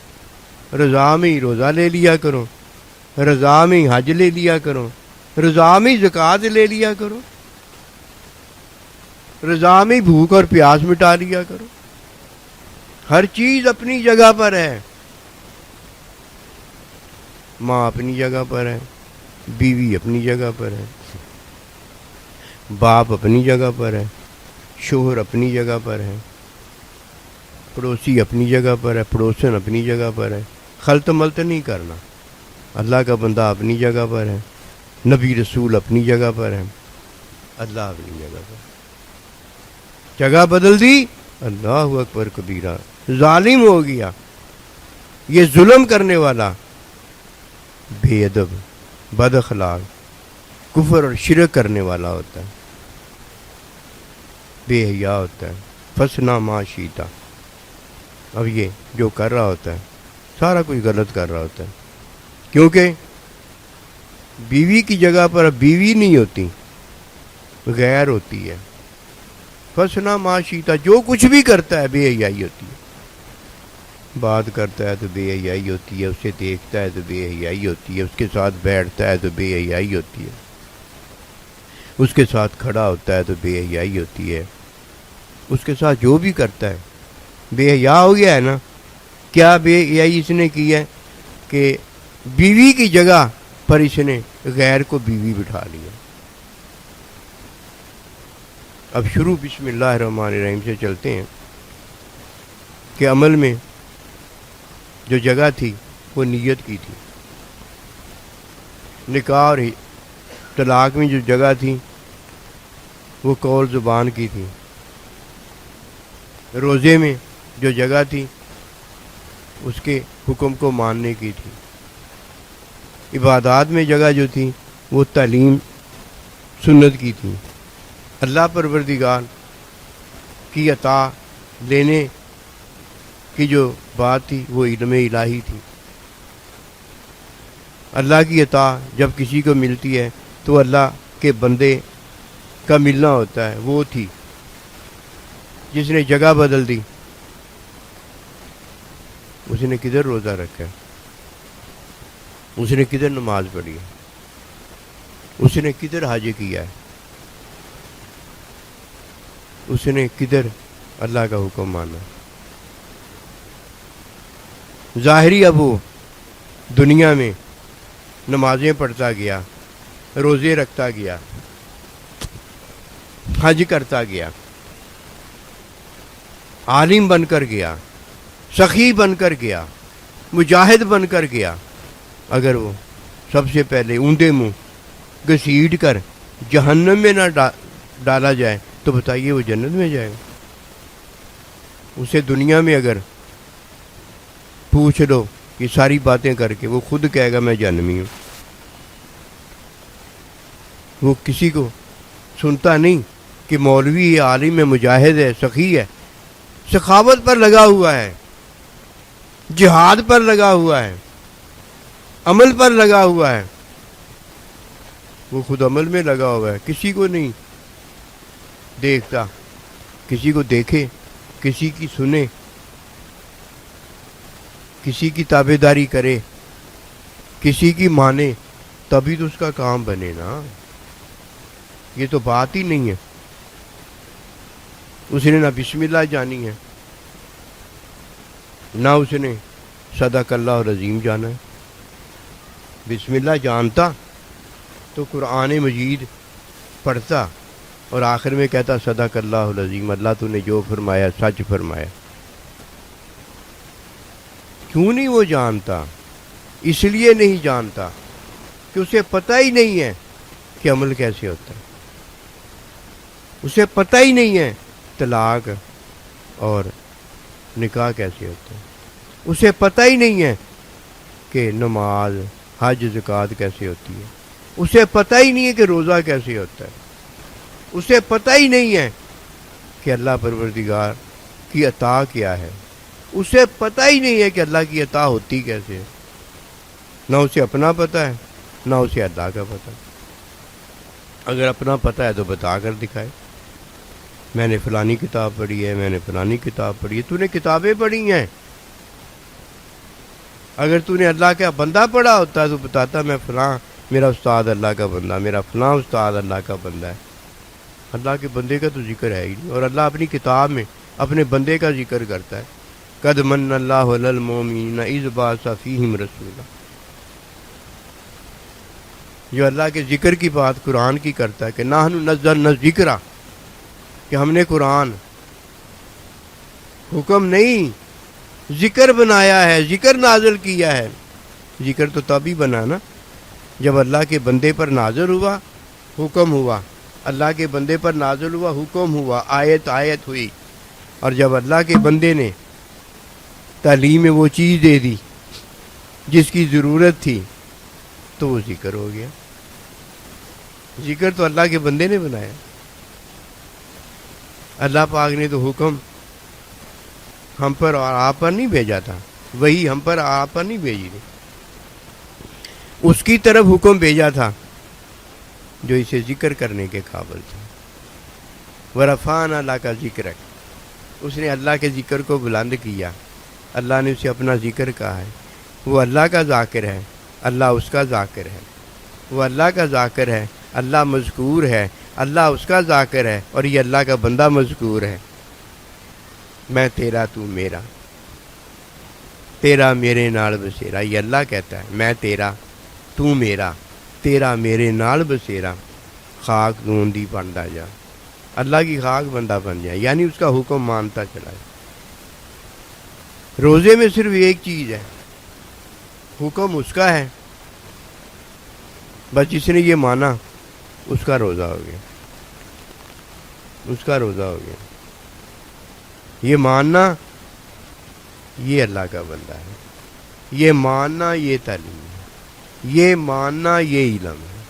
رضا میں ہی روزہ لے لیا کرو، رضا میں ہی حج لے لیا کرو، رضا میں ہی زکوٰۃ لے لیا کرو، رضا میں ہی بھوک اور پیاس مٹا لیا کرو. ہر چیز اپنی جگہ پر ہے. ماں اپنی جگہ پر ہے، بیوی اپنی جگہ پر ہے، باپ اپنی جگہ پر ہے، شوہر اپنی جگہ پر ہے، پڑوسی اپنی جگہ پر ہے، پڑوسن اپنی جگہ پر ہے. خلط ملط نہیں کرنا. اللہ کا بندہ اپنی جگہ پر ہے، نبی رسول اپنی جگہ پر ہے، اللہ اپنی جگہ پر. جگہ بدل دی، اللہ اکبر کبیرہ، ظالم ہو گیا. یہ ظلم کرنے والا بے ادب، بد اخلاق، کفر اور شرک کرنے والا ہوتا ہے، بے حیا ہوتا ہے. فسنا ما شیتا. اب یہ جو کر رہا ہوتا ہے سارا کچھ غلط کر رہا ہوتا ہے، کیونکہ بیوی کی جگہ پر بیوی نہیں ہوتی، غیر ہوتی ہے. فسنا ما شیتا. جو کچھ بھی کرتا ہے بے حیائی ہوتی ہے. بات کرتا ہے تو بے حیائی ہوتی ہے، اسے دیکھتا ہے تو بے حیائی ہوتی ہے، اس کے ساتھ بیٹھتا ہے تو بے حیائی ہوتی ہے، اس کے ساتھ کھڑا ہوتا ہے تو بے حیائی ہوتی ہے، اس کے ساتھ جو بھی کرتا ہے بے حیا ہو گیا ہے نا. کیا بے حیائی اس نے کی ہے کہ بیوی کی جگہ پر اس نے غیر کو بیوی بٹھا لیا. اب شروع بسم اللہ الرحمن الرحیم سے چلتے ہیں کہ عمل میں جو جگہ تھی وہ نیت کی تھی، نکاح اور طلاق میں جو جگہ تھی وہ قول زبان کی تھی، روزے میں جو جگہ تھی اس کے حکم کو ماننے کی تھی، عبادات میں جگہ جو تھی وہ تعلیم سنت کی تھی. اللہ پروردگار کی عطا لینے کی جو بات تھی وہ علم الہی تھی. اللہ کی عطا جب کسی کو ملتی ہے تو اللہ کے بندے کا ملنا ہوتا ہے. وہ تھی جس نے جگہ بدل دی. اس نے کدھر روزہ رکھا ہے؟ اس نے کدھر نماز پڑھی ہے؟ اس نے کدھر حج کیا ہے؟ اس نے کدھر اللہ کا حکم مانا؟ ظاہری اب وہ دنیا میں نمازیں پڑھتا گیا، روزے رکھتا گیا، حج کرتا گیا، عالم بن کر گیا، سخی بن کر گیا، مجاہد بن کر گیا. اگر وہ سب سے پہلے اونڈے منہ گھسیٹ کر جہنم میں نہ ڈالا جائے تو بتائیے وہ جنت میں جائے گا؟ اسے دنیا میں اگر پوچھ لو یہ ساری باتیں کر کے، وہ خود کہے گا میں جہنمی ہوں. وہ کسی کو سنتا نہیں کہ مولوی ہے، عالم ہے، مجاہد ہے، سخی ہے، سخاوت پر لگا ہوا ہے، جہاد پر لگا ہوا ہے، عمل پر لگا ہوا ہے. وہ خود عمل میں لگا ہوا ہے، کسی کو نہیں دیکھتا. کسی کو دیکھے، کسی کی سنے، کسی کی تابع داری کرے، کسی کی مانے، تبھی تو اس کا کام بنے نا. یہ تو بات ہی نہیں ہے. اس نے نہ بسم اللہ جانی ہے، نہ اس نے صدق اللہ العظیم جانا ہے. بسم اللہ جانتا تو قرآن مجید پڑھتا اور آخر میں کہتا صدق اللہ العظیم، اللہ تو نے جو فرمایا سچ فرمایا. کیوں نہیں وہ جانتا؟ اس لیے نہیں جانتا کہ اسے پتہ ہی نہیں ہے کہ عمل کیسے ہوتا ہے. اسے پتہ ہی نہیں ہے طلاق اور نکاح کیسے ہوتا ہے. اسے پتہ ہی نہیں ہے کہ نماز، حج، زکوٰۃ کیسے ہوتی ہے. اسے پتہ ہی نہیں ہے کہ روزہ کیسے ہوتا ہے. اسے پتہ ہی نہیں ہے کہ اللہ پروردگار کی عطا کیا ہے. اسے پتہ ہی نہیں ہے کہ اللہ کی عطا ہوتی کیسے ہے. نہ اسے اپنا پتہ ہے، نہ اسے اللہ کا پتہ. اگر اپنا پتہ ہے تو بتا کر دکھائے، میں نے فلانی کتاب پڑھی ہے، میں نے فلانی کتاب پڑھی ہے. تو نے کتابیں پڑھی ہیں. اگر تو نے اللہ کا بندہ پڑھا ہوتا ہے تو بتاتا میں فلاں، میرا استاد اللہ کا بندہ، میرا فلاں استاد اللہ کا بندہ ہے. اللہ کے بندے کا تو ذکر ہے ہی نہیں. اور اللہ اپنی کتاب میں اپنے بندے کا ذکر کرتا ہے. قد من اللہ علی المؤمنین اذ بعث فیہم رسولا. جو اللہ کے ذکر کی بات قرآن کی کرتا ہے کہ نحن نزلنا الذکر، کہ ہم نے قرآن حکم نہیں ذکر بنایا ہے، ذکر نازل کیا ہے. ذکر تو تبھی بنا نا جب اللہ کے بندے پر نازل ہوا، حکم ہوا. اللہ کے بندے پر نازل ہوا، حکم ہوا، آیت ہوئی. اور جب اللہ کے بندے نے تعلیم میں وہ چیز دے دی جس کی ضرورت تھی تو وہ ذکر ہو گیا. ذکر تو اللہ کے بندے نے بنایا. اللہ پاک نے تو حکم ہم پر اور آپ پر نہیں بھیجا تھا، وہی ہم پر اور آپ پر نہیں بھیجی تھی. اس کی طرف حکم بھیجا تھا جو اسے ذکر کرنے کے قابل تھا. ورفعنا اللہ کا ذکر، اس نے اللہ کے ذکر کو بلند کیا. اللہ نے اسے اپنا ذکر کہا ہے. وہ اللہ کا ذاکر ہے، اللہ اس کا ذاکر ہے. وہ اللہ کا ذاکر ہے، اللہ مذکور ہے، اللہ اس کا ذاکر ہے، اور یہ اللہ کا بندہ مذکور ہے. میں تیرا تو میرا، تیرا میرے نال بسیرا. یہ اللہ کہتا ہے میں تیرا تو میرا، تیرا میرے نال بسیرا. خاک دون دی بنتا جا، اللہ کی خاک بندہ بن جائے، یعنی اس کا حکم مانتا چلا جائے. روزے میں صرف ایک چیز ہے، حکم اس کا ہے، بس جس نے یہ مانا اس کا روزہ ہو گیا، اس کا روزہ ہو گیا. یہ ماننا یہ اللہ کا بندہ ہے، یہ ماننا یہ تعلیم ہے. یہ ماننا یہ علم ہے،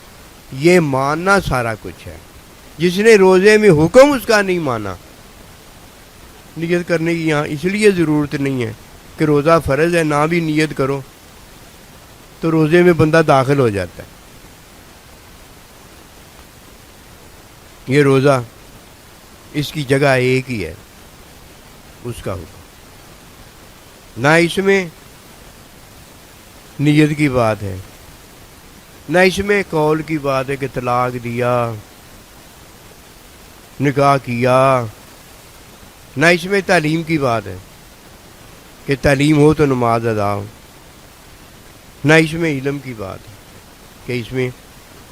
یہ ماننا سارا کچھ ہے۔ جس نے روزے میں حکم اس کا نہیں مانا، نیت کرنے کی یہاں اس لیے ضرورت نہیں ہے کہ روزہ فرض ہے، نہ بھی نیت کرو تو روزے میں بندہ داخل ہو جاتا ہے۔ یہ روزہ اس کی جگہ ایک ہی ہے، اس کا حکم، نہ اس میں نیت کی بات ہے، نہ اس میں قول کی بات ہے کہ طلاق دیا، نکاح کیا، نہ اس میں تعلیم کی بات ہے کہ تعلیم ہو تو نماز ادا ہو، نہ اس میں علم کی بات ہے کہ اس میں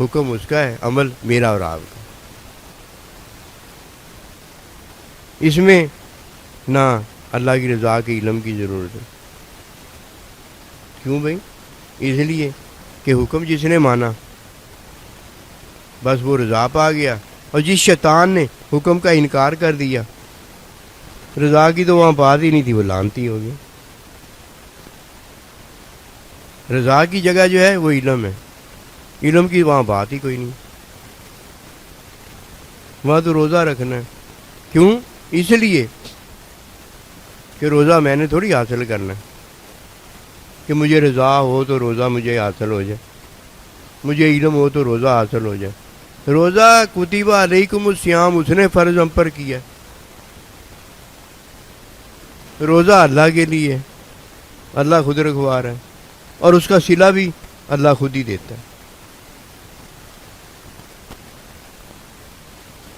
حکم اس کا ہے، عمل میرا اور آپ کا۔ اس میں نہ اللہ کی رضا کے علم کی ضرورت ہے۔ کیوں بھائی؟ اس لیے کہ حکم جس نے مانا بس وہ رضا پا گیا، اور جس شیطان نے حکم کا انکار کر دیا، رضا کی تو وہاں بات ہی نہیں تھی، وہ لعنتی ہو گئی۔ رضا کی جگہ جو ہے وہ علم ہے، علم کی وہاں بات ہی کوئی نہیں، وہاں تو روزہ رکھنا ہے۔ کیوں؟ اس لیے کہ روزہ میں نے تھوڑی حاصل کرنا ہے کہ مجھے رضا ہو تو روزہ مجھے حاصل ہو جائے، مجھے علم ہو تو روزہ حاصل ہو جائے۔ روزہ کتب علیکم الصیام اس نے فرض ہم پر کیا، روزہ اللہ کے لیے ہے، اللہ خود رکھوا رہا ہے، اور اس کا صلہ بھی اللہ خود ہی دیتا ہے۔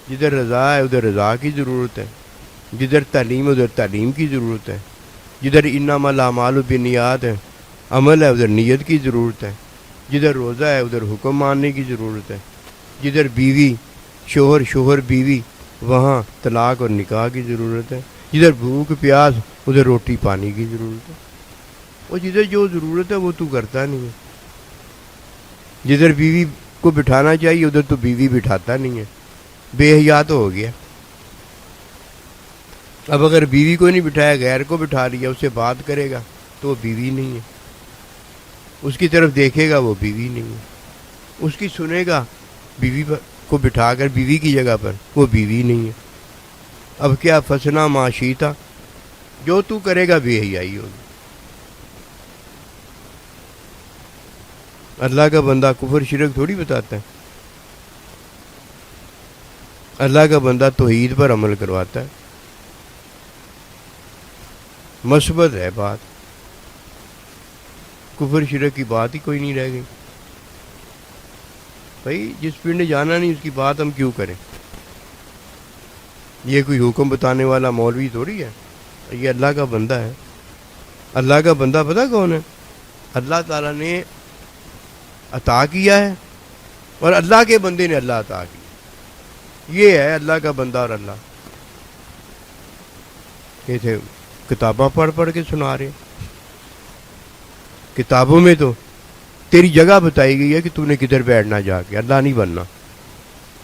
جدھر رضا ہے ادھر رضا کی ضرورت ہے، جدھر تعلیم ادھر تعلیم کی ضرورت ہے، جدھر انما الاعمال بالنیات ہے، عمل ہے، ادھر نیت کی ضرورت ہے، جدھر روزہ ہے ادھر حکم ماننے کی ضرورت ہے، جدھر بیوی شوہر، شوہر بیوی، وہاں طلاق اور نکاح کی ضرورت ہے، جدھر بھوک پیاس ادھر روٹی پانی کی ضرورت ہے، اور جدھر جو ضرورت ہے وہ تو کرتا نہیں ہے۔ جدھر بیوی کو بٹھانا چاہیے ادھر تو بیوی بٹھاتا نہیں ہے، بے حیا تو ہو گیا۔ اب اگر بیوی کو نہیں بٹھایا، غیر کو بٹھا لیا، اس سے بات کرے گا تو وہ بیوی نہیں ہے، اس کی طرف دیکھے گا وہ بیوی نہیں ہے، اس کی سنے گا بیوی کو بٹھا کر بیوی کی جگہ پر، وہ بیوی نہیں ہے۔ اب کیا فسنا معاشیتا، جو تو کرے گا بے حیائی ہوگی۔ اللہ کا بندہ کفر شرک تھوڑی بتاتا ہے، اللہ کا بندہ توحید پر عمل کرواتا ہے، مثبت ہے بات، کفر شرک کی بات ہی کوئی نہیں رہ گئی۔ بھائی جس پنڈ جانا نہیں اس کی بات ہم کیوں کریں؟ یہ کوئی حکم بتانے والا مولوی تھوڑی ہے، یہ اللہ کا بندہ ہے۔ اللہ کا بندہ پتہ کون ہے؟ اللہ تعالیٰ نے عطا کیا ہے اور اللہ کے بندے نے اللہ عطا کیا، یہ ہے اللہ کا بندہ اور اللہ۔ یہ تھے کتاباں پڑھ پڑھ کے سنا رہے، کتابوں میں تو تیری جگہ بتائی گئی ہے کہ تو نے کدھر بیٹھنا جا کے، اللہ نہیں بننا،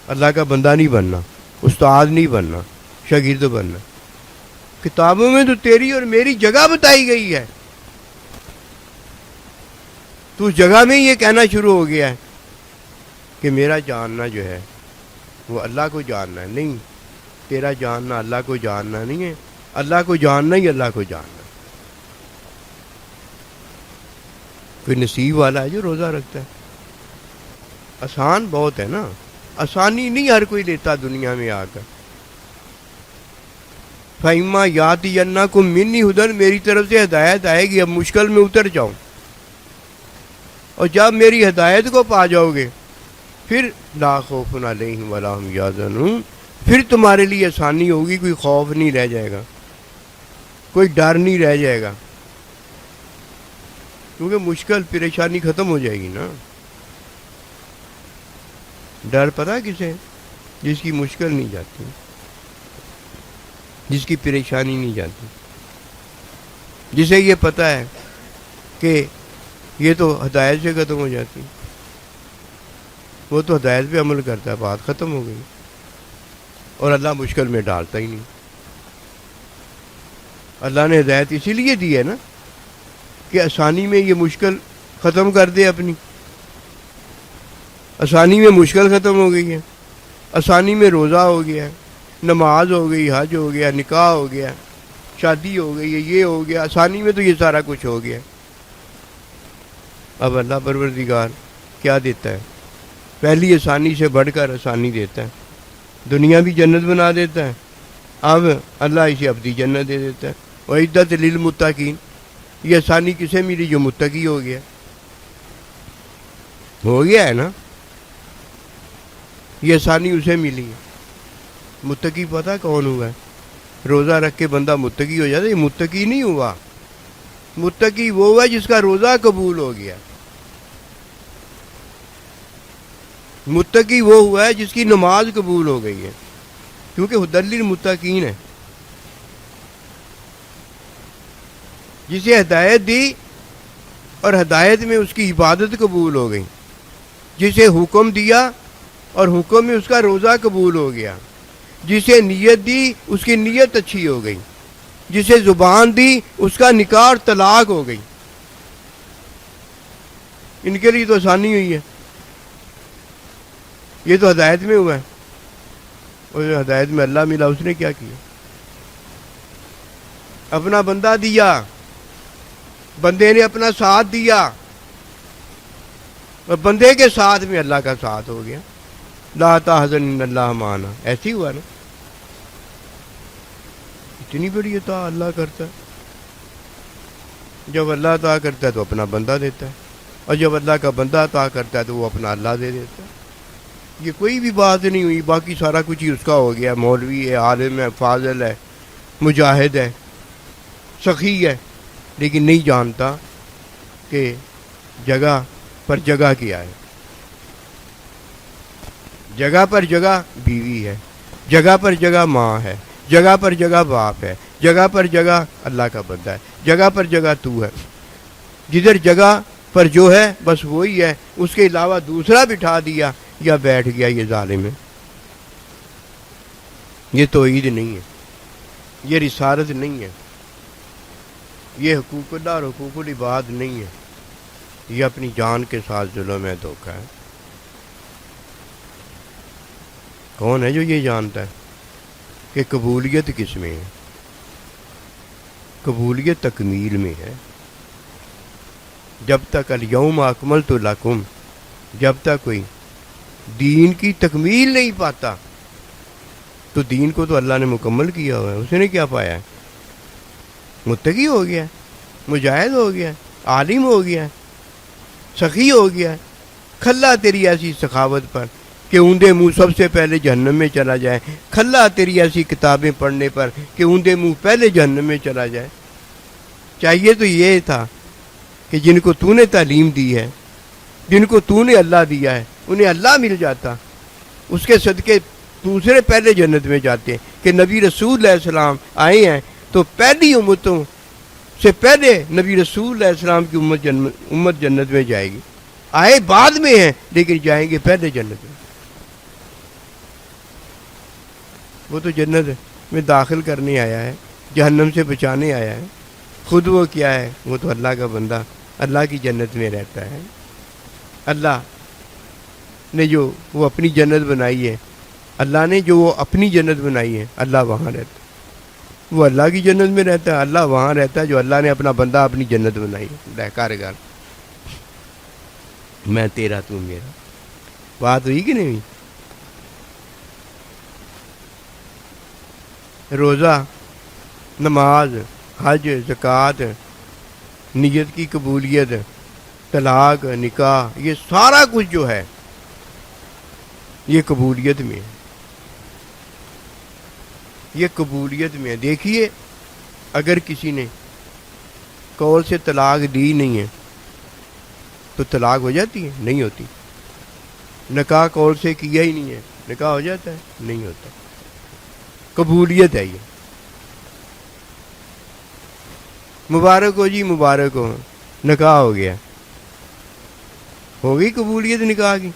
اللہ کا بندہ نہیں بننا، استاد نہیں بننا، شاگرد بننا۔ کتابوں میں تو تیری اور میری جگہ بتائی گئی ہے، تو اس جگہ میں یہ کہنا شروع ہو گیا ہے کہ میرا جاننا جو ہے وہ اللہ کو جاننا ہے۔ نہیں، تیرا جاننا اللہ کو جاننا نہیں ہے، اللہ کو جاننا ہی اللہ کو جاننا۔ کوئی نصیب والا ہے جو روزہ رکھتا ہے؟ آسان بہت ہے نا، آسانی نہیں ہر کوئی لیتا دنیا میں آ کر۔ فَإِمَّا يَأْتِيَنَّكُم مِّنِّي هُدًى، میری طرف سے ہدایت آئے گی، اب مشکل میں اتر جاؤ، اور جب میری ہدایت کو پا جاؤ گے پھر لا خوف علیہم ولا ہم یحزنون، پھر تمہارے لیے آسانی ہوگی، کوئی خوف نہیں رہ جائے گا، کوئی ڈر نہیں رہ جائے گا، کیونکہ مشکل پریشانی ختم ہو جائے گی نا۔ ڈر پتہ کسے؟ جس کی مشکل نہیں جاتی، جس کی پریشانی نہیں جاتی، جسے یہ پتہ ہے کہ یہ تو ہدایت سے ختم ہو جاتی، وہ تو ہدایت پہ عمل کرتا ہے، بات ختم ہو گئی، اور اللہ مشکل میں ڈالتا ہی نہیں۔ اللہ نے ہدایت اسی لیے دی ہے نا کہ آسانی میں یہ مشکل ختم کر دے اپنی، آسانی میں مشکل ختم ہو گئی ہے، آسانی میں روزہ ہو گیا، نماز ہو گئی، حج ہو گیا، نکاح ہو گیا، شادی ہو گئی ہے، یہ ہو گیا، آسانی میں تو یہ سارا کچھ ہو گیا۔ اب اللہ پروردگار کیا دیتا ہے؟ پہلی آسانی سے بڑھ کر آسانی دیتا ہے، دنیا بھی جنت بنا دیتا ہے، اب اللہ اسے ابدی جنت دے دیتا ہے۔ وعدت للمتقین، یہ آسانی کسے ملی؟ جو متقی ہو گیا ہے نا، یہ آسانی اسے ملی ہے۔ متقی پتہ کون ہوا ہے؟ روزہ رکھ کے بندہ متقی ہو جاتا ہے، یہ متقی نہیں ہوا۔ متقی وہ ہوا جس کا روزہ قبول ہو گیا، متقی وہ ہوا ہے جس کی نماز قبول ہو گئی ہے، کیونکہ ہدی للمتقین ہے۔ جسے ہدایت دی اور ہدایت میں اس کی عبادت قبول ہو گئی، جسے حکم دیا اور حکم میں اس کا روزہ قبول ہو گیا، جسے نیت دی اس کی نیت اچھی ہو گئی، جسے زبان دی اس کا نکاح اور طلاق ہو گئی، ان کے لیے تو آسانی ہوئی ہے۔ یہ تو ہدایت میں ہوا ہے، اور جو ہدایت میں اللہ ملا اس نے کیا کیا؟ اپنا بندہ دیا، بندے نے اپنا ساتھ دیا، اور بندے کے ساتھ میں اللہ کا ساتھ ہو گیا۔ لا تحزن ان اللہ معنا، ایسی ہوا نا، اتنی بڑی عطا اللہ کرتا ہے۔ جب اللہ عطا کرتا ہے تو اپنا بندہ دیتا ہے، اور جب اللہ کا بندہ عطا کرتا ہے تو وہ اپنا اللہ دے دیتا ہے۔ یہ کوئی بھی بات نہیں ہوئی، باقی سارا کچھ ہی اس کا ہو گیا۔ مولوی ہے، عالم ہے، فاضل ہے، مجاہد ہے، سخی ہے، لیکن نہیں جانتا کہ جگہ پر جگہ کیا ہے۔ جگہ پر جگہ بیوی ہے، جگہ پر جگہ ماں ہے، جگہ پر جگہ باپ ہے، جگہ پر جگہ اللہ کا بندہ ہے، جگہ پر جگہ تو ہے۔ جدھر جگہ پر جو ہے بس وہی ہے، اس کے علاوہ دوسرا بٹھا دیا یا بیٹھ گیا، یہ ظالم ہے۔ یہ توحید نہیں ہے، یہ رسالت نہیں ہے، یہ حقوق اللہ اور حقوق العباد نہیں ہے، یہ اپنی جان کے ساتھ ظلم ہے، دھوکہ ہے۔ کون ہے جو یہ جانتا ہے کہ قبولیت کس میں ہے؟ قبولیت تکمیل میں ہے۔ جب تک الیوم اکملت لکم، جب تک کوئی دین کی تکمیل نہیں پاتا تو دین کو تو اللہ نے مکمل کیا ہوا ہے۔ اس نے کیا پایا ہے؟ متقی ہو گیا، مجاہد ہو گیا، عالم ہو گیا، سخی ہو گیا۔ کھلا تیری ایسی سخاوت پر کہ اوندے منہ سب سے پہلے جہنم میں چلا جائے، کھلا تیری ایسی کتابیں پڑھنے پر کہ اوندے منہ پہلے جہنم میں چلا جائے۔ چاہیے تو یہ تھا کہ جن کو تو نے تعلیم دی ہے، جن کو تو نے اللہ دیا ہے، انہیں اللہ مل جاتا، اس کے صدقے دوسرے پہلے جنت میں جاتے ہیں۔ کہ نبی رسول علیہ السلام آئے ہیں تو پہلی امتوں سے پہلے نبی رسول علیہ السلام کی امت جنت میں جائے گی۔ آئے بعد میں ہیں لیکن جائیں گے پہلے جنت میں۔ وہ تو جنت میں داخل کرنے آیا ہے، جہنم سے بچانے آیا ہے۔ خود وہ کیا ہے؟ وہ تو اللہ کا بندہ اللہ کی جنت میں رہتا ہے۔ اللہ نے جو وہ اپنی جنت بنائی ہے، اللہ نے جو وہ اپنی جنت بنائی ہے، اللہ وہاں رہتا ہے۔ وہ اللہ کی جنت میں رہتا ہے، اللہ وہاں رہتا ہے جو اللہ نے اپنا بندہ اپنی جنت بنائی ہے۔ لہکار گار میں تیرا تو میرا، بات ہوئی کہ نہیں ہوئی؟ روزہ، نماز، حج، زکوٰۃ، نیت کی قبولیت، طلاق، نکاح، یہ سارا کچھ جو ہے یہ قبولیت میں ہے، یہ قبولیت میں ہے۔ دیکھیے اگر کسی نے قول سے طلاق دی نہیں ہے تو طلاق ہو جاتی ہے؟ نہیں ہوتی۔ نکاح قول سے کیا ہی نہیں ہے، نکاح ہو جاتا ہے؟ نہیں ہوتا۔ قبولیت ہے یہ۔ مبارک ہو جی، مبارک ہو، نکاح ہو گیا، ہو گئی قبولیت نکاح کی،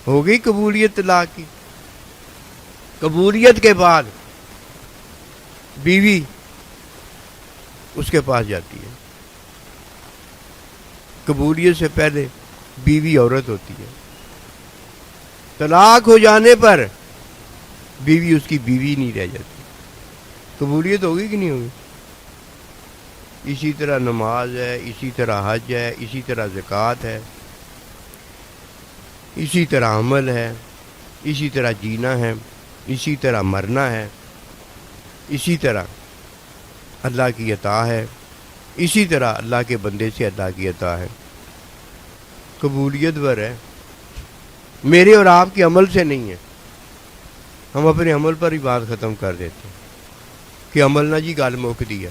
ہو گئی قبولیت طلاق کی۔ قبولیت کے بعد بیوی اس کے پاس جاتی ہے، قبولیت سے پہلے بیوی عورت ہوتی ہے۔ طلاق ہو جانے پر بیوی اس کی بیوی نہیں رہ جاتی. قبولیت ہوگی کہ نہیں ہوگی؟ اسی طرح نماز ہے، اسی طرح حج ہے، اسی طرح زکوٰۃ ہے، اسی طرح عمل ہے، اسی طرح جینا ہے، اسی طرح مرنا ہے، اسی طرح اللہ کی عطا ہے، اسی طرح اللہ کے بندے سے اللہ کی عطا ہے. قبولیت پر ہے، میرے اور آپ کے عمل سے نہیں ہے. ہم اپنے عمل پر ہی بات ختم کر دیتے ہیں کہ عمل نہ جی گل مک دی ہے.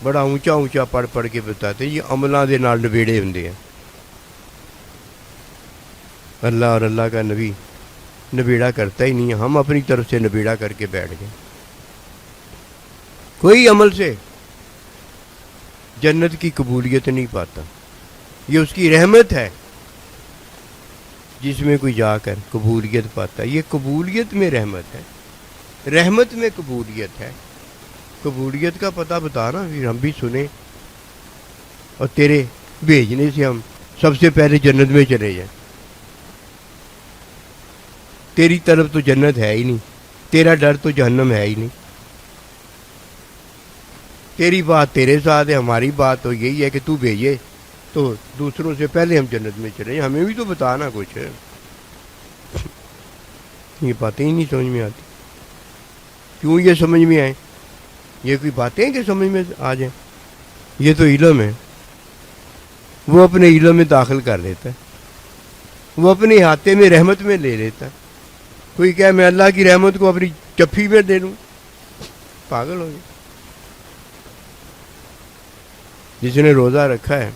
بڑا اونچا اونچا پڑھ پڑھ کے بتاتے یہ عملاں دے نال نبیڑے ہوندے ہیں. اللہ اور اللہ کا نبی نبیڑا کرتا ہی نہیں ہے، ہم اپنی طرف سے نبیڑا کر کے بیٹھ گئے. کوئی عمل سے جنت کی قبولیت نہیں پاتا. یہ اس کی رحمت ہے جس میں کوئی جا کر قبولیت پاتا ہے. یہ قبولیت میں رحمت ہے، رحمت میں قبولیت ہے. قبولیت کا پتہ بتانا پھر ہم بھی سنیں اور تیرے بھیجنے سے ہم سب سے پہلے جنت میں چلے جائیں. تیری طرف تو جنت ہے ہی نہیں، تیرا ڈر تو جہنم ہے ہی نہیں. تیری بات تیرے ساتھ ہے، ہماری بات تو یہی ہے کہ تو بھیجے تو دوسروں سے پہلے ہم جنت میں چلے جائیں. ہمیں بھی تو بتانا کچھ ہے. یہ باتیں ہی نہیں سمجھ میں آتی. کیوں یہ سمجھ میں آئیں؟ یہ کوئی باتیں کہ سمجھ میں آ جائیں؟ یہ تو علم ہے. وہ اپنے علم میں داخل کر لیتا ہے، وہ اپنے احاطے میں رحمت میں لے لیتا ہے. کوئی کہے میں اللہ کی رحمت کو اپنی چپھی میں دے لوں، پاگل ہو گیا. جس نے روزہ رکھا ہے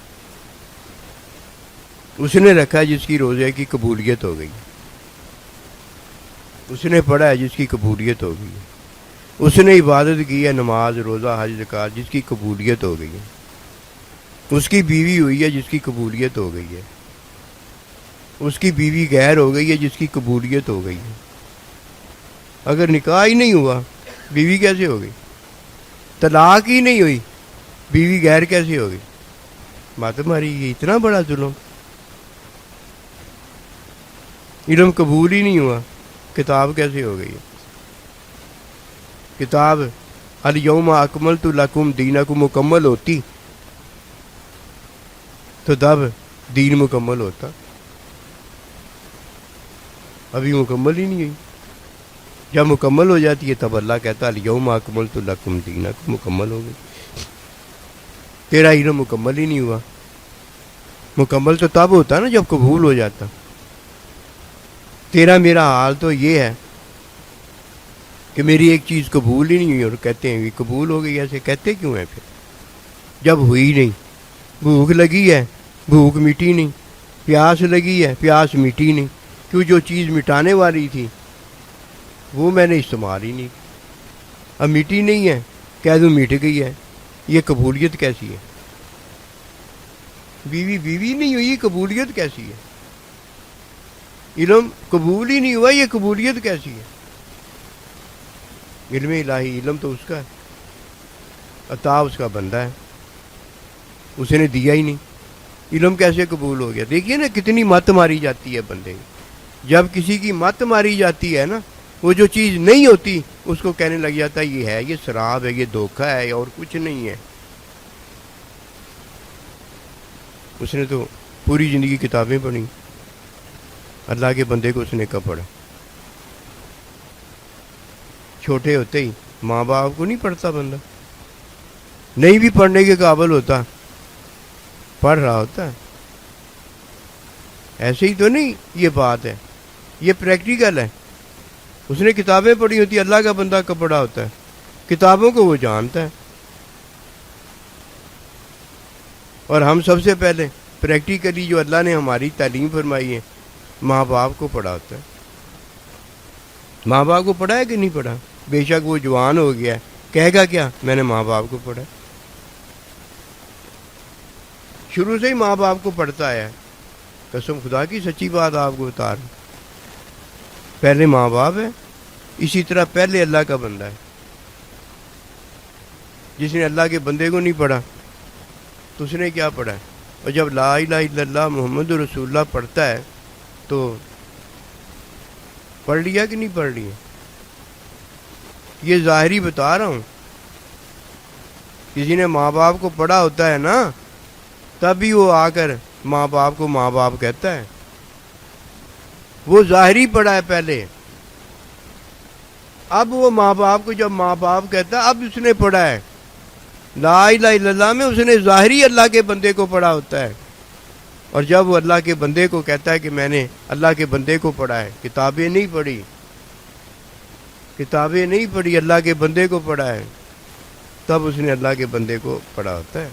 اس نے رکھا ہے جس کی روزے کی قبولیت ہو گئی. اس نے پڑھا ہے جس کی قبولیت ہو گئی ہے. اس نے عبادت کی ہے، نماز روزہ حج زکوٰۃ، جس کی قبولیت ہو گئی ہے. اس کی بیوی ہوئی ہے جس کی قبولیت ہو گئی ہے. اس کی بیوی غیر ہو گئی ہے جس کی قبولیت ہو گئی ہے. اگر نکاح ہی نہیں ہوا بیوی کیسے ہو گئی؟ طلاق ہی نہیں ہوئی بیوی غیر کیسے ہو گئی؟ بات ہماری یہ اتنا بڑا ظلم. علم قبول ہی نہیں ہوا، کتاب کیسے ہو گئی ہے؟ کتاب الیوم اکملت لکم دینکم مکمل ہوتی تو تب دین مکمل ہوتا. ابھی مکمل ہی نہیں ہوئی. جب مکمل ہو جاتی ہے تب اللہ کہتا الیوم اکملت لکم دینکم، مکمل ہو گئی. تیرا علم مکمل ہی نہیں ہوا. مکمل تو تب ہوتا نا جب قبول ہو جاتا. تیرا میرا حال تو یہ ہے کہ میری ایک چیز قبول ہی نہیں ہوئی اور کہتے ہیں یہ قبول ہو گئی. ایسے کہتے کیوں ہیں پھر جب ہوئی نہیں؟ بھوک لگی ہے، بھوک مٹی نہیں. پیاس لگی ہے، پیاس مٹی نہیں. کیوں؟ جو چیز مٹانے والی تھی وہ میں نے استعمال ہی نہیں. اب مٹی نہیں ہے، کہہ دوں مٹ گئی ہے. یہ قبولیت کیسی ہے؟ بیوی نہیں ہوئی، قبولیت کیسی ہے؟ علم قبول ہی نہیں ہوا، یہ قبولیت کیسی ہے؟ علم الہی، علم تو اس کا ہے، عطا اس کا بندہ ہے، اس نے دیا ہی نہیں. علم کیسے قبول ہو گیا؟ دیکھیے نا کتنی مت ماری جاتی ہے بندے کی. جب کسی کی مت ماری جاتی ہے نا، وہ جو چیز نہیں ہوتی اس کو کہنے لگ جاتا ہے یہ ہے، یہ شراب ہے، یہ دھوکہ ہے اور کچھ نہیں ہے. اس نے تو پوری زندگی کتابیں پڑھی، اللہ کے بندے کو اس نے کب پڑھا؟ چھوٹے ہوتے ہی ماں باپ کو نہیں پڑھتا بندہ، نہیں بھی پڑھنے کے قابل ہوتا پڑھ رہا ہوتا ہے. ایسے ہی تو نہیں یہ بات ہے، یہ پریکٹیکل ہے. اس نے کتابیں پڑھی ہوتی، اللہ کا بندہ کب پڑھا ہوتا ہے؟ کتابوں کو وہ جانتا ہے. اور ہم سب سے پہلے پریکٹیکلی جو اللہ نے ہماری تعلیم فرمائی ہے ماں باپ کو پڑھا ہوتا ہے. ماں باپ کو پڑھا ہے کہ نہیں پڑھا؟ بے شک وہ جوان ہو گیا ہے، کہے گا کیا؟ میں نے ماں باپ کو پڑھا. شروع سے ہی ماں باپ کو پڑھتا ہے. قسم خدا کی سچی بات آپ کو بتا رہا ہوں. پہلے ماں باپ ہے، اسی طرح پہلے اللہ کا بندہ ہے. جس نے اللہ کے بندے کو نہیں پڑھا تو اس نے کیا پڑھا ہے؟ اور جب لا الہ الا اللہ محمد رسول اللہ پڑھتا ہے تو پڑھ لیا کہ نہیں پڑھ لیا؟ یہ ظاہری بتا رہا ہوں. کسی نے ماں باپ کو پڑھا ہوتا ہے نا تبھی وہ آ کر ماں باپ کو ماں باپ کہتا ہے. وہ ظاہری پڑھا ہے پہلے. اب وہ ماں باپ کو جب ماں باپ کہتا ہے اب اس نے پڑھا ہے. لا الہ الا اللہ میں اس نے ظاہری اللہ کے بندے کو پڑھا ہوتا ہے. اور جب وہ اللہ کے بندے کو کہتا ہے کہ میں نے اللہ کے بندے کو پڑھا ہے، کتابیں نہیں پڑھی، کتابیں نہیں پڑھی، اللہ کے بندے کو پڑھا ہے، تب اس نے اللہ کے بندے کو پڑھا ہوتا ہے.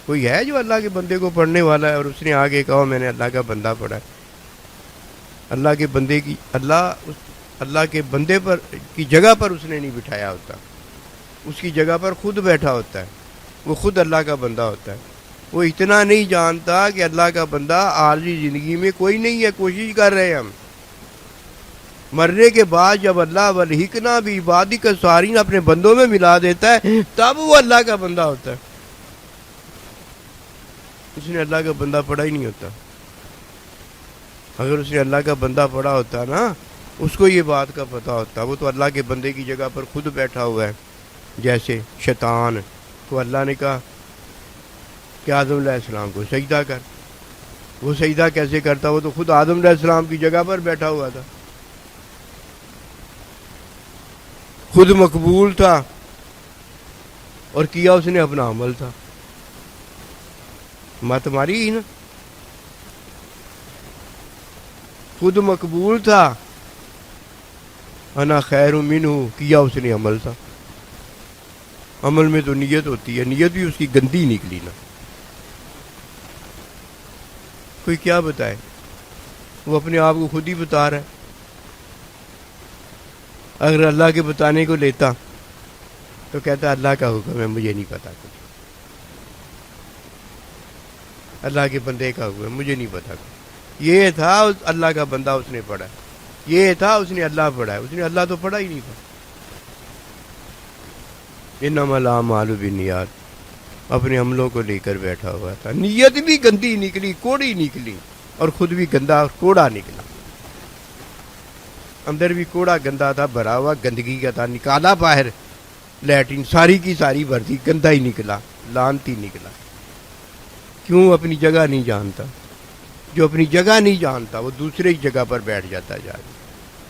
کوئی ہے جو اللہ کے بندے کو پڑھنے والا ہے اور اس نے آگے کہا میں نے اللہ کا بندہ پڑھا ہے؟ اللہ کے بندے کی اللہ کے بندے پر کی جگہ پر اس نے نہیں بٹھایا ہوتا، اس کی جگہ پر خود بیٹھا ہوتا ہے. وہ خود اللہ کا بندہ ہوتا ہے. وہ اتنا نہیں جانتا کہ اللہ کا بندہ عارضی زندگی میں کوئی نہیں ہے. کوشش کر رہے ہیں ہم. مرنے کے بعد جب اللہ والحقنا بعبادک الصالحین اپنے بندوں میں ملا دیتا ہے تب وہ اللہ کا بندہ ہوتا ہے. اس نے اللہ کا بندہ پڑھا ہی نہیں ہوتا. اگر اس نے اللہ کا بندہ پڑھا ہوتا نا اس کو یہ بات کا پتہ ہوتا. وہ تو اللہ کے بندے کی جگہ پر خود بیٹھا ہوا ہے. جیسے شیطان کو اللہ نے کہا کہ آدم علیہ السلام کو سجدہ کر. وہ سجدہ کیسے کرتا؟ وہ تو خود آدم علیہ السلام کی جگہ پر بیٹھا ہوا تھا، خود مقبول تھا اور کیا اس نے اپنا عمل تھا. مت ماری ہی نا. خود مقبول تھا، انا خیر منہ، کیا اس نے عمل تھا. عمل میں تو نیت ہوتی ہے، نیت بھی اس کی گندی نکلی نا. کوئی کیا بتائے؟ وہ اپنے آپ کو خود ہی بتا رہا ہے. اگر اللہ کے بتانے کو لیتا تو کہتا اللہ کا حکم ہے مجھے نہیں پتا کچھ، اللہ کے بندے کا حکم ہے مجھے نہیں پتا کچھ. یہ تھا اللہ کا بندہ اس نے پڑھا، یہ تھا اس نے اللہ پڑھا ہے. اس نے اللہ تو پڑھا ہی نہیں تھا. انما الاعمال بالنیات، اپنے عملوں کو لے کر بیٹھا ہوا تھا. نیت بھی گندی نکلی، کوڑی نکلی، اور خود بھی گندا اور کوڑا نکلا. اندر بھی کوڑا گندا تھا، بھرا ہوا گندگی کا تھا. نکالا باہر لیٹرین ساری کی ساری بھرتی، گندا ہی نکلا، لعنتی نکلا. کیوں؟ اپنی جگہ نہیں جانتا. جو اپنی جگہ نہیں جانتا وہ دوسرے کی جگہ پر بیٹھ جاتا جا کے.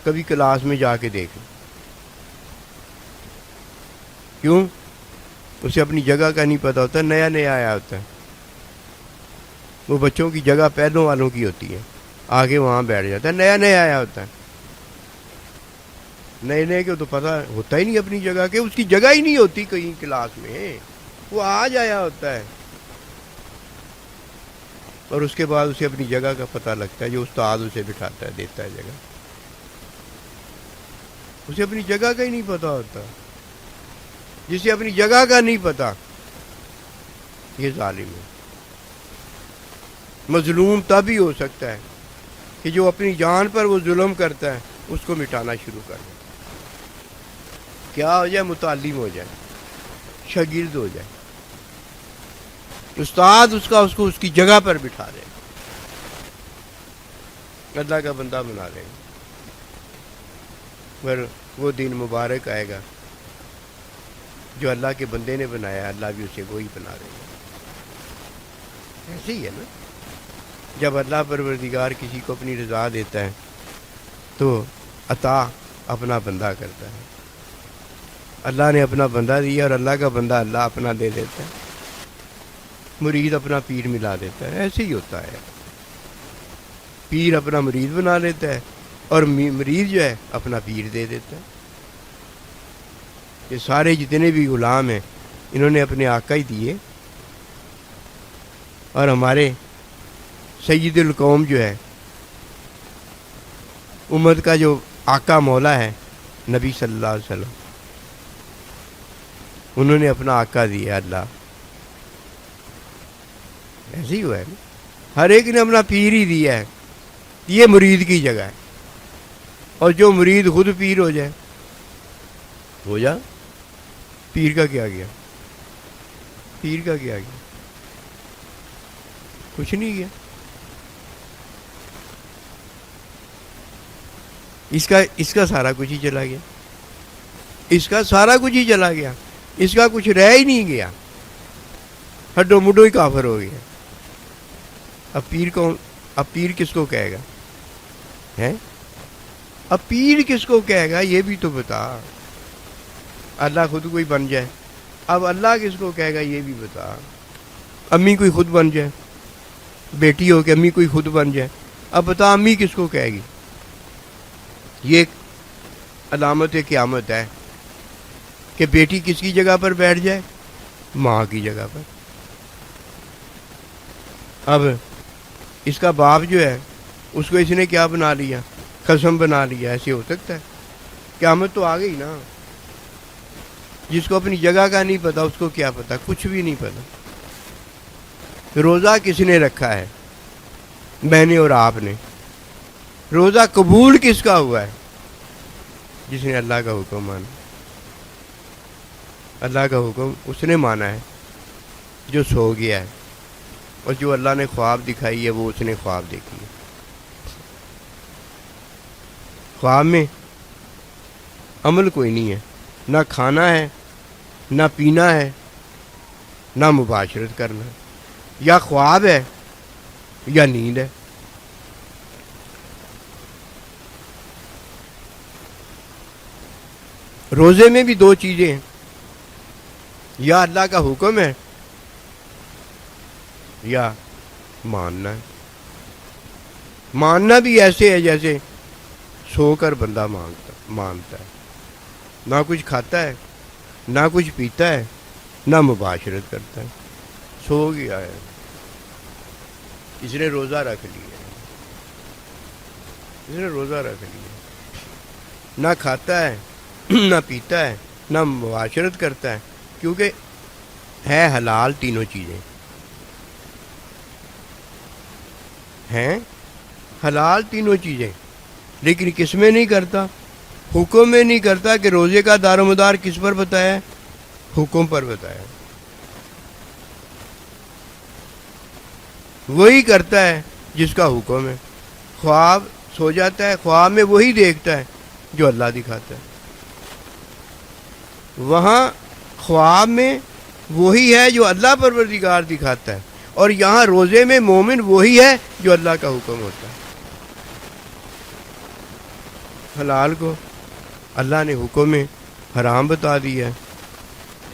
کبھی کلاس میں جا کے دیکھ. کیوں؟ اسے اپنی جگہ کا نہیں پتا ہوتا. نیا نیا آیا ہوتا ہے. وہ بچوں کی جگہ پہلوں والوں کی ہوتی ہے، آگے وہاں بیٹھ جاتا ہے. نیا نیا آیا ہوتا ہے. نئے نئے کو تو پتہ ہوتا ہی نہیں اپنی جگہ کے. اس کی جگہ ہی نہیں ہوتی کہیں کلاس میں. وہ آج آیا ہوتا ہے اور اس کے بعد اسے اپنی جگہ کا پتہ لگتا ہے. جو استاد اسے بٹھاتا ہے، دیتا ہے جگہ، اسے اپنی جگہ کا ہی نہیں پتہ ہوتا. جسے اپنی جگہ کا نہیں پتا یہ ظالم ہے. مظلوم تب ہی ہو سکتا ہے کہ جو اپنی جان پر وہ ظلم کرتا ہے اس کو مٹانا شروع کر دے. کیا ہو جائے؟ متعلم ہو جائے، شاگرد ہو جائے. استاد اس کو اس کی جگہ پر بٹھا دے، اللہ کا بندہ بنا لے گا. پھر وہ دن مبارک آئے گا جو اللہ کے بندے نے بنایا، اللہ بھی اسے وہی بنا دے گا. ایسے ہی ہے نا. جب اللہ پروردگار کسی کو اپنی رضا دیتا ہے تو عطا اپنا بندہ کرتا ہے. اللہ نے اپنا بندہ دیا اور اللہ کا بندہ اللہ اپنا دے دیتا ہے. مرید اپنا پیر ملا دیتا ہے. ایسے ہی ہوتا ہے. پیر اپنا مرید بنا لیتا ہے اور مرید جو ہے اپنا پیر دے دیتا ہے. یہ سارے جتنے بھی غلام ہیں انہوں نے اپنے آقا ہی دیے. اور ہمارے سید القوم جو ہے، امت کا جو آقا مولا ہے نبی صلی اللہ علیہ وسلم، انہوں نے اپنا آقا دیا اللہ. ایسے ہی ہوا ہے نا. ہر ایک نے اپنا پیر ہی دیا ہے. یہ مرید کی جگہ ہے. اور جو مرید خود پیر ہو جائے ہو جا. پیر کا کیا گیا؟ پیر کا کیا گیا؟ کچھ نہیں کیا. اس کا سارا کچھ ہی چلا گیا. اس کا سارا کچھ ہی چلا گیا. اس کا کچھ رہ ہی نہیں گیا. ہڈو مڈو ہی کافر ہو گیا. اب پیر کس کو کہے گا ہے؟ اب پیر کس کو کہے گا یہ بھی تو بتا. اللہ خود کوئی بن جائے. اب اللہ کس کو کہے گا یہ بھی بتا. امی کوئی خود بن جائے, بیٹی ہو کہ امی کوئی خود بن جائے. اب بتا امی کس کو کہے گی. یہ ایک علامت قیامت ہے کہ بیٹی کس کی جگہ پر بیٹھ جائے, ماں کی جگہ پر. اب اس کا باپ جو ہے اس کو اس نے کیا بنا لیا, قسم بنا لیا. ایسے ہو سکتا ہے؟ قیامت تو آ گئی نا. جس کو اپنی جگہ کا نہیں پتا اس کو کیا پتا, کچھ بھی نہیں پتا. روزہ کس نے رکھا ہے؟ میں نے اور آپ نے. روزہ قبول کس کا ہوا ہے؟ جس نے اللہ کا حکم مانا. اللہ کا حکم اس نے مانا ہے جو سو گیا ہے, اور جو اللہ نے خواب دکھائی ہے وہ اس نے خواب دیکھی ہے. خواب میں عمل کوئی نہیں ہے, نہ کھانا ہے, نہ پینا ہے, نہ مباشرت کرنا ہے. یا خواب ہے یا نیند ہے. روزے میں بھی دو چیزیں ہیں, یا اللہ کا حکم ہے یا ماننا ہے. ماننا بھی ایسے ہے جیسے سو کر بندہ مانتا ہے. نہ کچھ کھاتا ہے, نہ کچھ پیتا ہے, نہ مباشرت کرتا ہے. سو گیا ہے, اس نے روزہ رکھ لیا. اس نے روزہ رکھ لیا. نہ کھاتا ہے, نہ پیتا ہے, نہ مباشرت کرتا ہے, کیونکہ ہے حلال تینوں چیزیں. ہیں حلال تینوں چیزیں, لیکن کس میں نہیں کرتا؟ حکم میں نہیں کرتا. کہ روزے کا دار و مدار کس پر بتایا؟ حکم پر بتایا. وہی کرتا ہے جس کا حکم ہے. خواب سو جاتا ہے, خواب میں وہی دیکھتا ہے جو اللہ دکھاتا ہے. وہاں خواب میں وہی ہے جو اللہ پروردگار دکھاتا ہے, اور یہاں روزے میں مومن وہی ہے جو اللہ کا حکم ہوتا ہے. حلال کو اللہ نے حکم میں حرام بتا دیا ہے.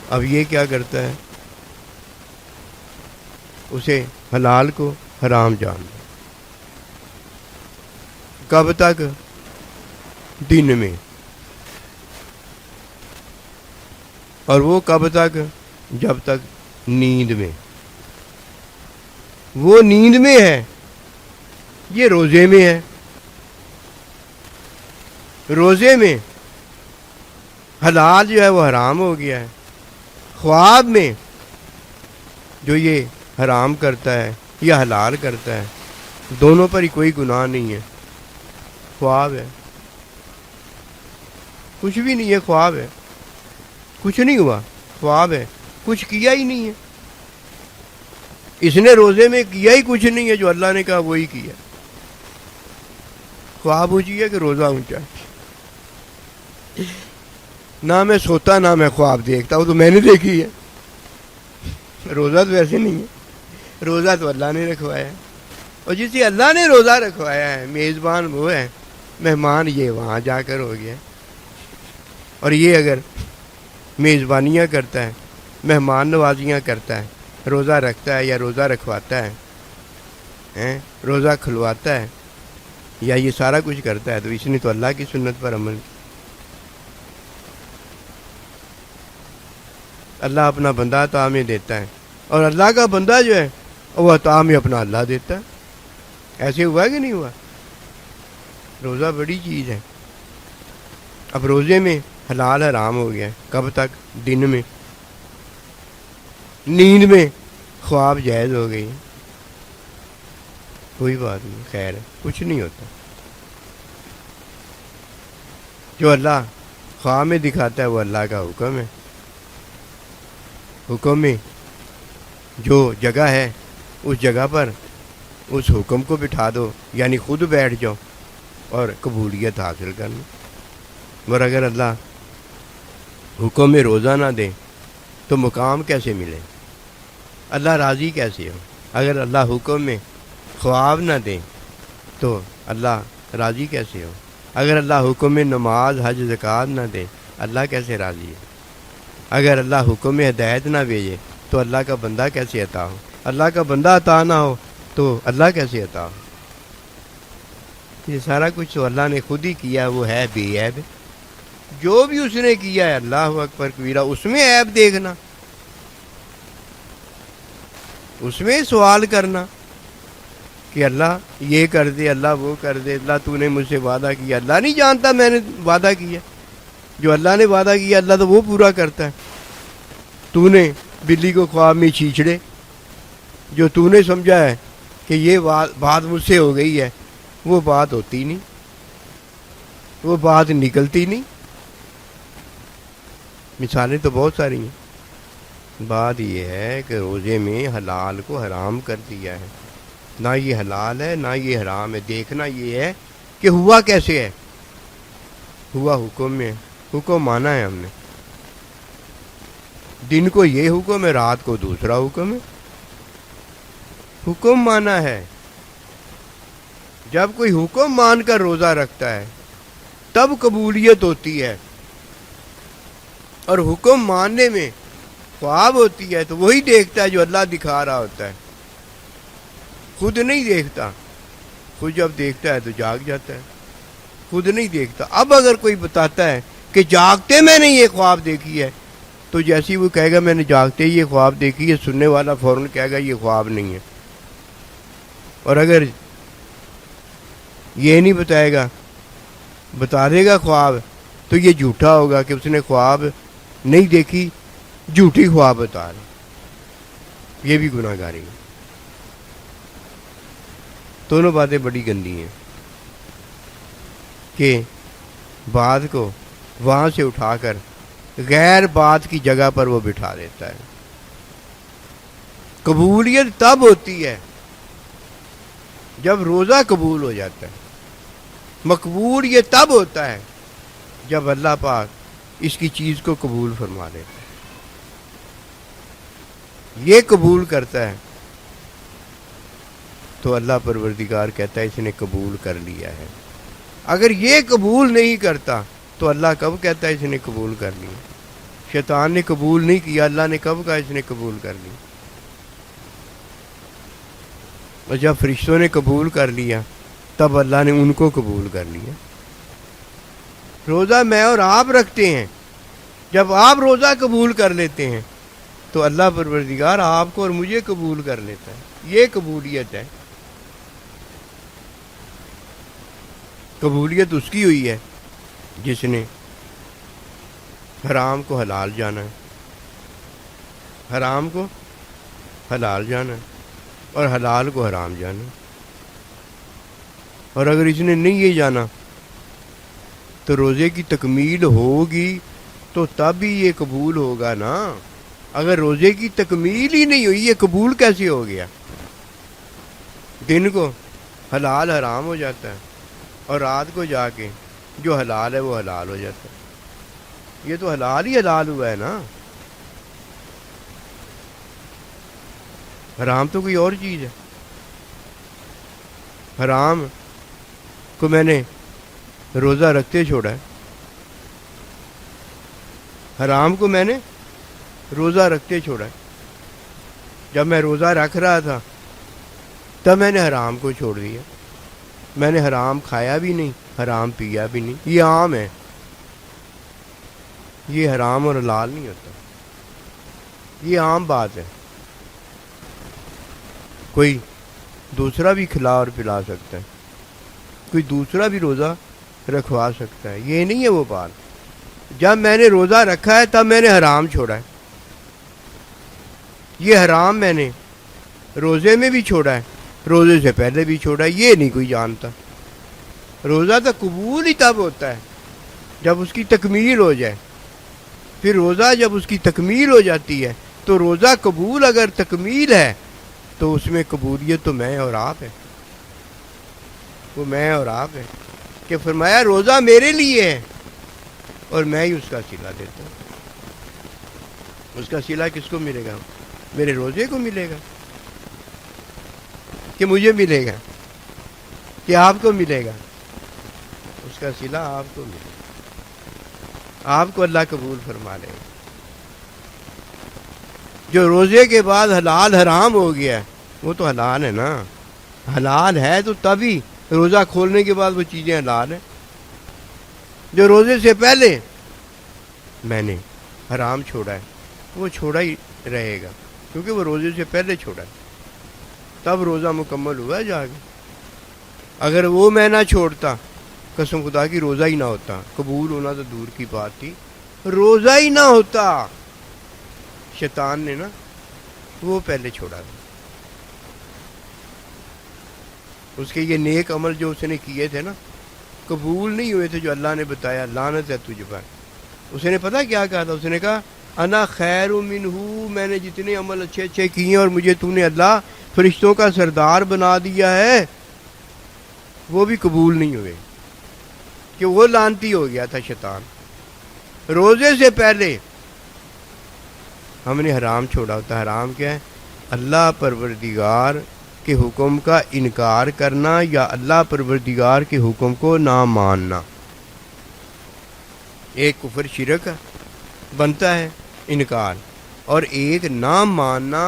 اب یہ کیا کرتا ہے؟ اسے حلال کو حرام جان دے. کب تک؟ دن میں. اور وہ کب تک؟ جب تک نیند میں. وہ نیند میں ہے, یہ روزے میں ہے. روزے میں حلال جو ہے وہ حرام ہو گیا ہے. خواب میں جو یہ حرام کرتا ہے یا حلال کرتا ہے, دونوں پر ہی کوئی گناہ نہیں ہے. خواب ہے, کچھ بھی نہیں ہے. خواب ہے, کچھ نہیں ہوا. خواب ہے, کچھ کیا ہی نہیں ہے. اس نے روزے میں کیا ہی کچھ نہیں ہے. جو اللہ نے کہا وہی کیا. خواب اونچی ہے کہ روزہ اونچا ہے. نہ میں سوتا نہ میں خواب دیکھتا. وہ تو میں نے دیکھی ہے. روزہ تو ایسے نہیں ہے. روزہ تو اللہ نے رکھوایا ہے. اور جسے اللہ نے روزہ رکھوایا ہے, میزبان وہ ہے, مہمان یہ وہاں جا کر ہو گیا. اور یہ اگر میزبانیاں کرتا ہے, مہمان نوازیاں کرتا ہے, روزہ رکھتا ہے یا روزہ رکھواتا ہے, روزہ کھلواتا ہے, یا یہ سارا کچھ کرتا ہے, تو اس نے تو اللہ کی سنت پر عمل کیا. اللہ اپنا بندہ عطا میں دیتا ہے, اور اللہ کا بندہ جو ہے وہ عطا میں اپنا اللہ دیتا ہے. ایسے ہوا کہ نہیں ہوا؟ روزہ بڑی چیز ہے. اب روزے میں حلال حرام ہو گیا. کب تک؟ دن میں. نیند میں خواب جائز ہو گئی. کوئی بات نہیں, خیر ہے, کچھ نہیں ہوتا. جو اللہ خواب میں دکھاتا ہے وہ اللہ کا حکم ہے. حکم میں جو جگہ ہے اس جگہ پر اس حکم کو بٹھا دو، یعنی خود بیٹھ جاؤ اور قبولیت حاصل کر لو۔ اور اگر اللہ حکم میں روزہ نہ دے تو مقام کیسے ملے؟ اللہ راضی کیسے ہو؟ اگر اللہ حکم میں خواب نہ دے تو اللہ راضی کیسے ہو؟ اگر اللہ حکم میں نماز حج زکوٰۃ نہ دے اللہ کیسے راضی ہے؟ اگر اللہ حکم میں ہدایت نہ بھیجے تو اللہ کا بندہ کیسے عطا ہو؟ اللہ کا بندہ عطا نہ ہو تو اللہ کیسے عطا ہو؟ یہ سارا کچھ تو اللہ نے خود ہی کیا، وہ ہے بے عیب۔ جو بھی اس نے کیا ہے اللہ اکبر کبیرہ، اس میں عیب دیکھنا، اس میں سوال کرنا کہ اللہ یہ کر دے، اللہ وہ کر دے، اللہ تو نے مجھ سے وعدہ کیا۔ اللہ نہیں جانتا میں نے وعدہ کیا؟ جو اللہ نے وعدہ کیا اللہ تو وہ پورا کرتا ہے۔ تو نے بلی کو خواب میں چھیچڑے، جو تو نے سمجھا ہے کہ یہ بات مجھ سے ہو گئی ہے، وہ بات ہوتی نہیں، وہ بات نکلتی نہیں۔ مثالیں تو بہت ساری ہیں۔ بات یہ ہے کہ روزے میں حلال کو حرام کر دیا ہے، نہ یہ حلال ہے نہ یہ حرام ہے۔ دیکھنا یہ ہے کہ ہوا کیسے ہے۔ ہوا حکم میں، حکم مانا ہے ہم نے، دن کو یہ حکم ہے، رات کو دوسرا حکم ہے، حکم مانا ہے۔ جب کوئی حکم مان کر روزہ رکھتا ہے تب قبولیت ہوتی ہے، اور حکم ماننے میں خواب ہوتی ہے تو وہی دیکھتا ہے جو اللہ دکھا رہا ہوتا ہے، خود نہیں دیکھتا۔ خود جب دیکھتا ہے تو جاگ جاتا ہے، خود نہیں دیکھتا۔ اب اگر کوئی بتاتا ہے کہ جاگتے میں نے یہ خواب دیکھی ہے، تو جیسی وہ کہے گا میں نے جاگتے ہی یہ خواب دیکھی ہے، سننے والا فوراً کہے گا یہ خواب نہیں ہے۔ اور اگر یہ نہیں بتائے گا، بتا دے گا خواب، تو یہ جھوٹا ہوگا کہ اس نے خواب نہیں دیکھی، جھوٹی خواب بتا رہے، یہ بھی گناہ گاری ہے۔ دونوں باتیں بڑی گندی ہیں کہ بات کو وہاں سے اٹھا کر غیر بات کی جگہ پر وہ بٹھا دیتا ہے۔ قبولیت تب ہوتی ہے جب روزہ قبول ہو جاتا ہے، مقبول یہ تب ہوتا ہے جب اللہ پاک اس کی چیز کو قبول فرما لیتا ہے، یہ قبول کرتا ہے تو اللہ پروردگار کہتا ہے اس نے قبول کر لیا ہے۔ اگر یہ قبول نہیں کرتا تو اللہ کب کہتا ہے اس نے قبول کر لیا؟ شیطان نے قبول نہیں کیا، اللہ نے کب کہا اس نے قبول کر لیا؟ اور جب فرشتوں نے قبول کر لیا تب اللہ نے ان کو قبول کر لیا۔ روزہ میں اور آپ رکھتے ہیں، جب آپ روزہ قبول کر لیتے ہیں تو اللہ پروردگار آپ کو اور مجھے قبول کر لیتا ہے۔ یہ قبولیت ہے۔ قبولیت اس کی ہوئی ہے جس نے حرام کو حلال جانا ہے، حرام کو حلال جانا ہے، اور حلال کو حرام جانا ہے۔ اور اگر اس نے نہیں یہ جانا تو روزے کی تکمیل ہوگی تو تب ہی یہ قبول ہوگا نا۔ اگر روزے کی تکمیل ہی نہیں ہوئی یہ قبول کیسے ہو گیا؟ دن کو حلال حرام ہو جاتا ہے اور رات کو جا کے جو حلال ہے وہ حلال ہو جاتا ہے۔ یہ تو حلال ہی حلال ہوا ہے نا، حرام تو کوئی اور چیز ہے۔ حرام کو میں نے روزہ رکھتے چھوڑا ہے، حرام کو میں نے روزہ رکھتے چھوڑا ہے۔ جب میں روزہ رکھ رہا تھا تب میں نے حرام کو چھوڑ دیا، میں نے حرام کھایا بھی نہیں، حرام پیا بھی نہیں۔ یہ عام ہے، یہ حرام اور حلال نہیں ہوتا، یہ عام بات ہے۔ کوئی دوسرا بھی کھلا اور پلا سکتا ہے، کوئی دوسرا بھی روزہ رکھوا سکتا ہے، یہ نہیں ہے وہ بات۔ جب میں نے روزہ رکھا ہے تب میں نے حرام چھوڑا ہے، یہ حرام میں نے روزے میں بھی چھوڑا ہے، روزے سے پہلے بھی چھوڑا ہے، یہ نہیں کوئی جانتا۔ روزہ تو قبول ہی تب ہوتا ہے جب اس کی تکمیل ہو جائے۔ پھر روزہ جب اس کی تکمیل ہو جاتی ہے تو روزہ قبول اگر تکمیل ہے تو اس میں قبولیت تو میں اور آپ ہے۔ وہ میں اور آپ ہیں کہ فرمایا روزہ میرے لیے ہے اور میں ہی اس کا صلہ دیتا ہوں. اس کا صلہ کس کو ملے گا؟ میرے روزے کو ملے گا کہ مجھے ملے گا کہ آپ کو ملے گا؟ اس کا صلہ آپ کو ملے گا، آپ کو اللہ قبول فرما لے گا. جو روزے کے بعد حلال حرام ہو گیا ہے وہ تو حلال ہے نا. حلال ہے تو تبھی روزہ کھولنے کے بعد وہ چیزیں حلال ہیں. جو روزے سے پہلے میں نے حرام چھوڑا ہے وہ چھوڑا ہی رہے گا، کیونکہ وہ روزے سے پہلے چھوڑا ہے. تب روزہ مکمل ہوا ہے جا کے. اگر وہ میں نہ چھوڑتا، قسم خدا کی روزہ ہی نہ ہوتا. قبول ہونا تو دور کی بات تھی، روزہ ہی نہ ہوتا. شیطان نے نا وہ پہلے چھوڑا تھا. اس کے یہ نیک عمل جو اس نے کیے تھے نا قبول نہیں ہوئے تھے، جو اللہ نے بتایا لعنت ہے تجھ پر. اس نے پتہ کیا کہا تھا؟ اس نے کہا انا خیر منہ، میں نے جتنے عمل اچھے اچھے کیے اور مجھے تو نے اللہ فرشتوں کا سردار بنا دیا ہے، وہ بھی قبول نہیں ہوئے. کہ وہ لعنتی ہو گیا تھا شیطان. روزے سے پہلے ہم نے حرام چھوڑا ہوتا. حرام کیا ہے؟ اللہ پروردگار کے حکم کا انکار کرنا یا اللہ پروردگار کے حکم کو نہ ماننا. ایک کفر شرک بنتا ہے انکار، اور ایک نہ ماننا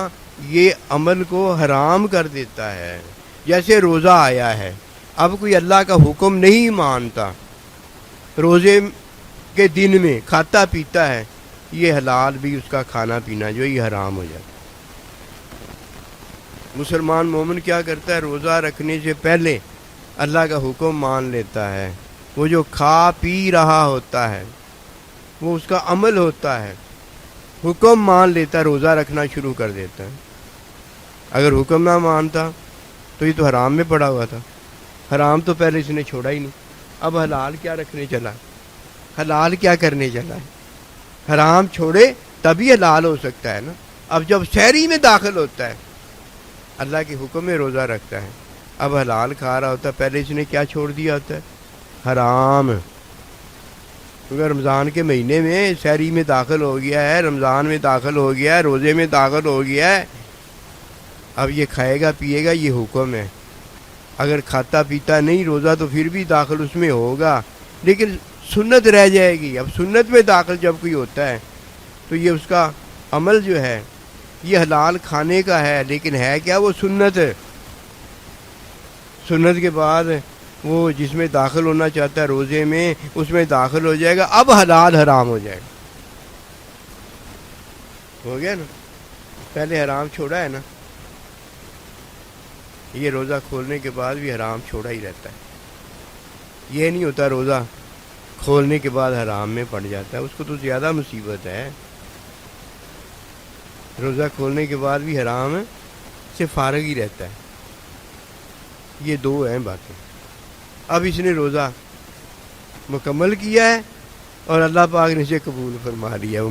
یہ عمل کو حرام کر دیتا ہے. جیسے روزہ آیا ہے، اب کوئی اللہ کا حکم نہیں مانتا، روزے کے دن میں کھاتا پیتا ہے، یہ حلال بھی اس کا کھانا پینا جو یہ حرام ہو جاتا. مسلمان مومن کیا کرتا ہے؟ روزہ رکھنے سے پہلے اللہ کا حکم مان لیتا ہے. وہ جو کھا پی رہا ہوتا ہے وہ اس کا عمل ہوتا ہے. حکم مان لیتا ہے، روزہ رکھنا شروع کر دیتا ہے. اگر حکم نہ مانتا تو یہ تو حرام میں پڑا ہوا تھا. حرام تو پہلے اس نے چھوڑا ہی نہیں. اب حلال کیا رکھنے چلا؟ حلال کیا کرنے چلا ہے؟ حرام چھوڑے تبھی حلال ہو سکتا ہے نا. اب جب شہری میں داخل ہوتا ہے اللہ کے حکم میں روزہ رکھتا ہے، اب حلال کھا رہا ہوتا ہے، پہلے اس نے کیا چھوڑ دیا ہوتا ہے؟ حرام. کیونکہ رمضان کے مہینے میں شہری میں داخل ہو گیا ہے، رمضان میں داخل ہو گیا ہے، روزے میں داخل ہو گیا ہے. اب یہ کھائے گا پیے گا، یہ حکم ہے. اگر کھاتا پیتا نہیں روزہ تو پھر بھی داخل اس میں ہوگا، لیکن سنت رہ جائے گی. اب سنت میں داخل جب کوئی ہوتا ہے تو یہ اس کا عمل جو ہے یہ حلال کھانے کا ہے، لیکن ہے کیا؟ وہ سنت. سنت کے بعد وہ جس میں داخل ہونا چاہتا ہے روزے میں اس میں داخل ہو جائے گا. اب حلال حرام ہو جائے گا. ہو گیا نا؟ پہلے حرام چھوڑا ہے نا، یہ روزہ کھولنے کے بعد بھی حرام چھوڑا ہی رہتا ہے. یہ نہیں ہوتا روزہ کھولنے کے بعد حرام میں پڑ جاتا ہے، اس کو تو زیادہ مصیبت ہے. روزہ کھولنے کے بعد بھی حرام سے فارغ ہی رہتا ہے. یہ دو ہیں باتیں. اب اس نے روزہ مکمل کیا ہے اور اللہ پاک نے اسے قبول فرما لیا. وہ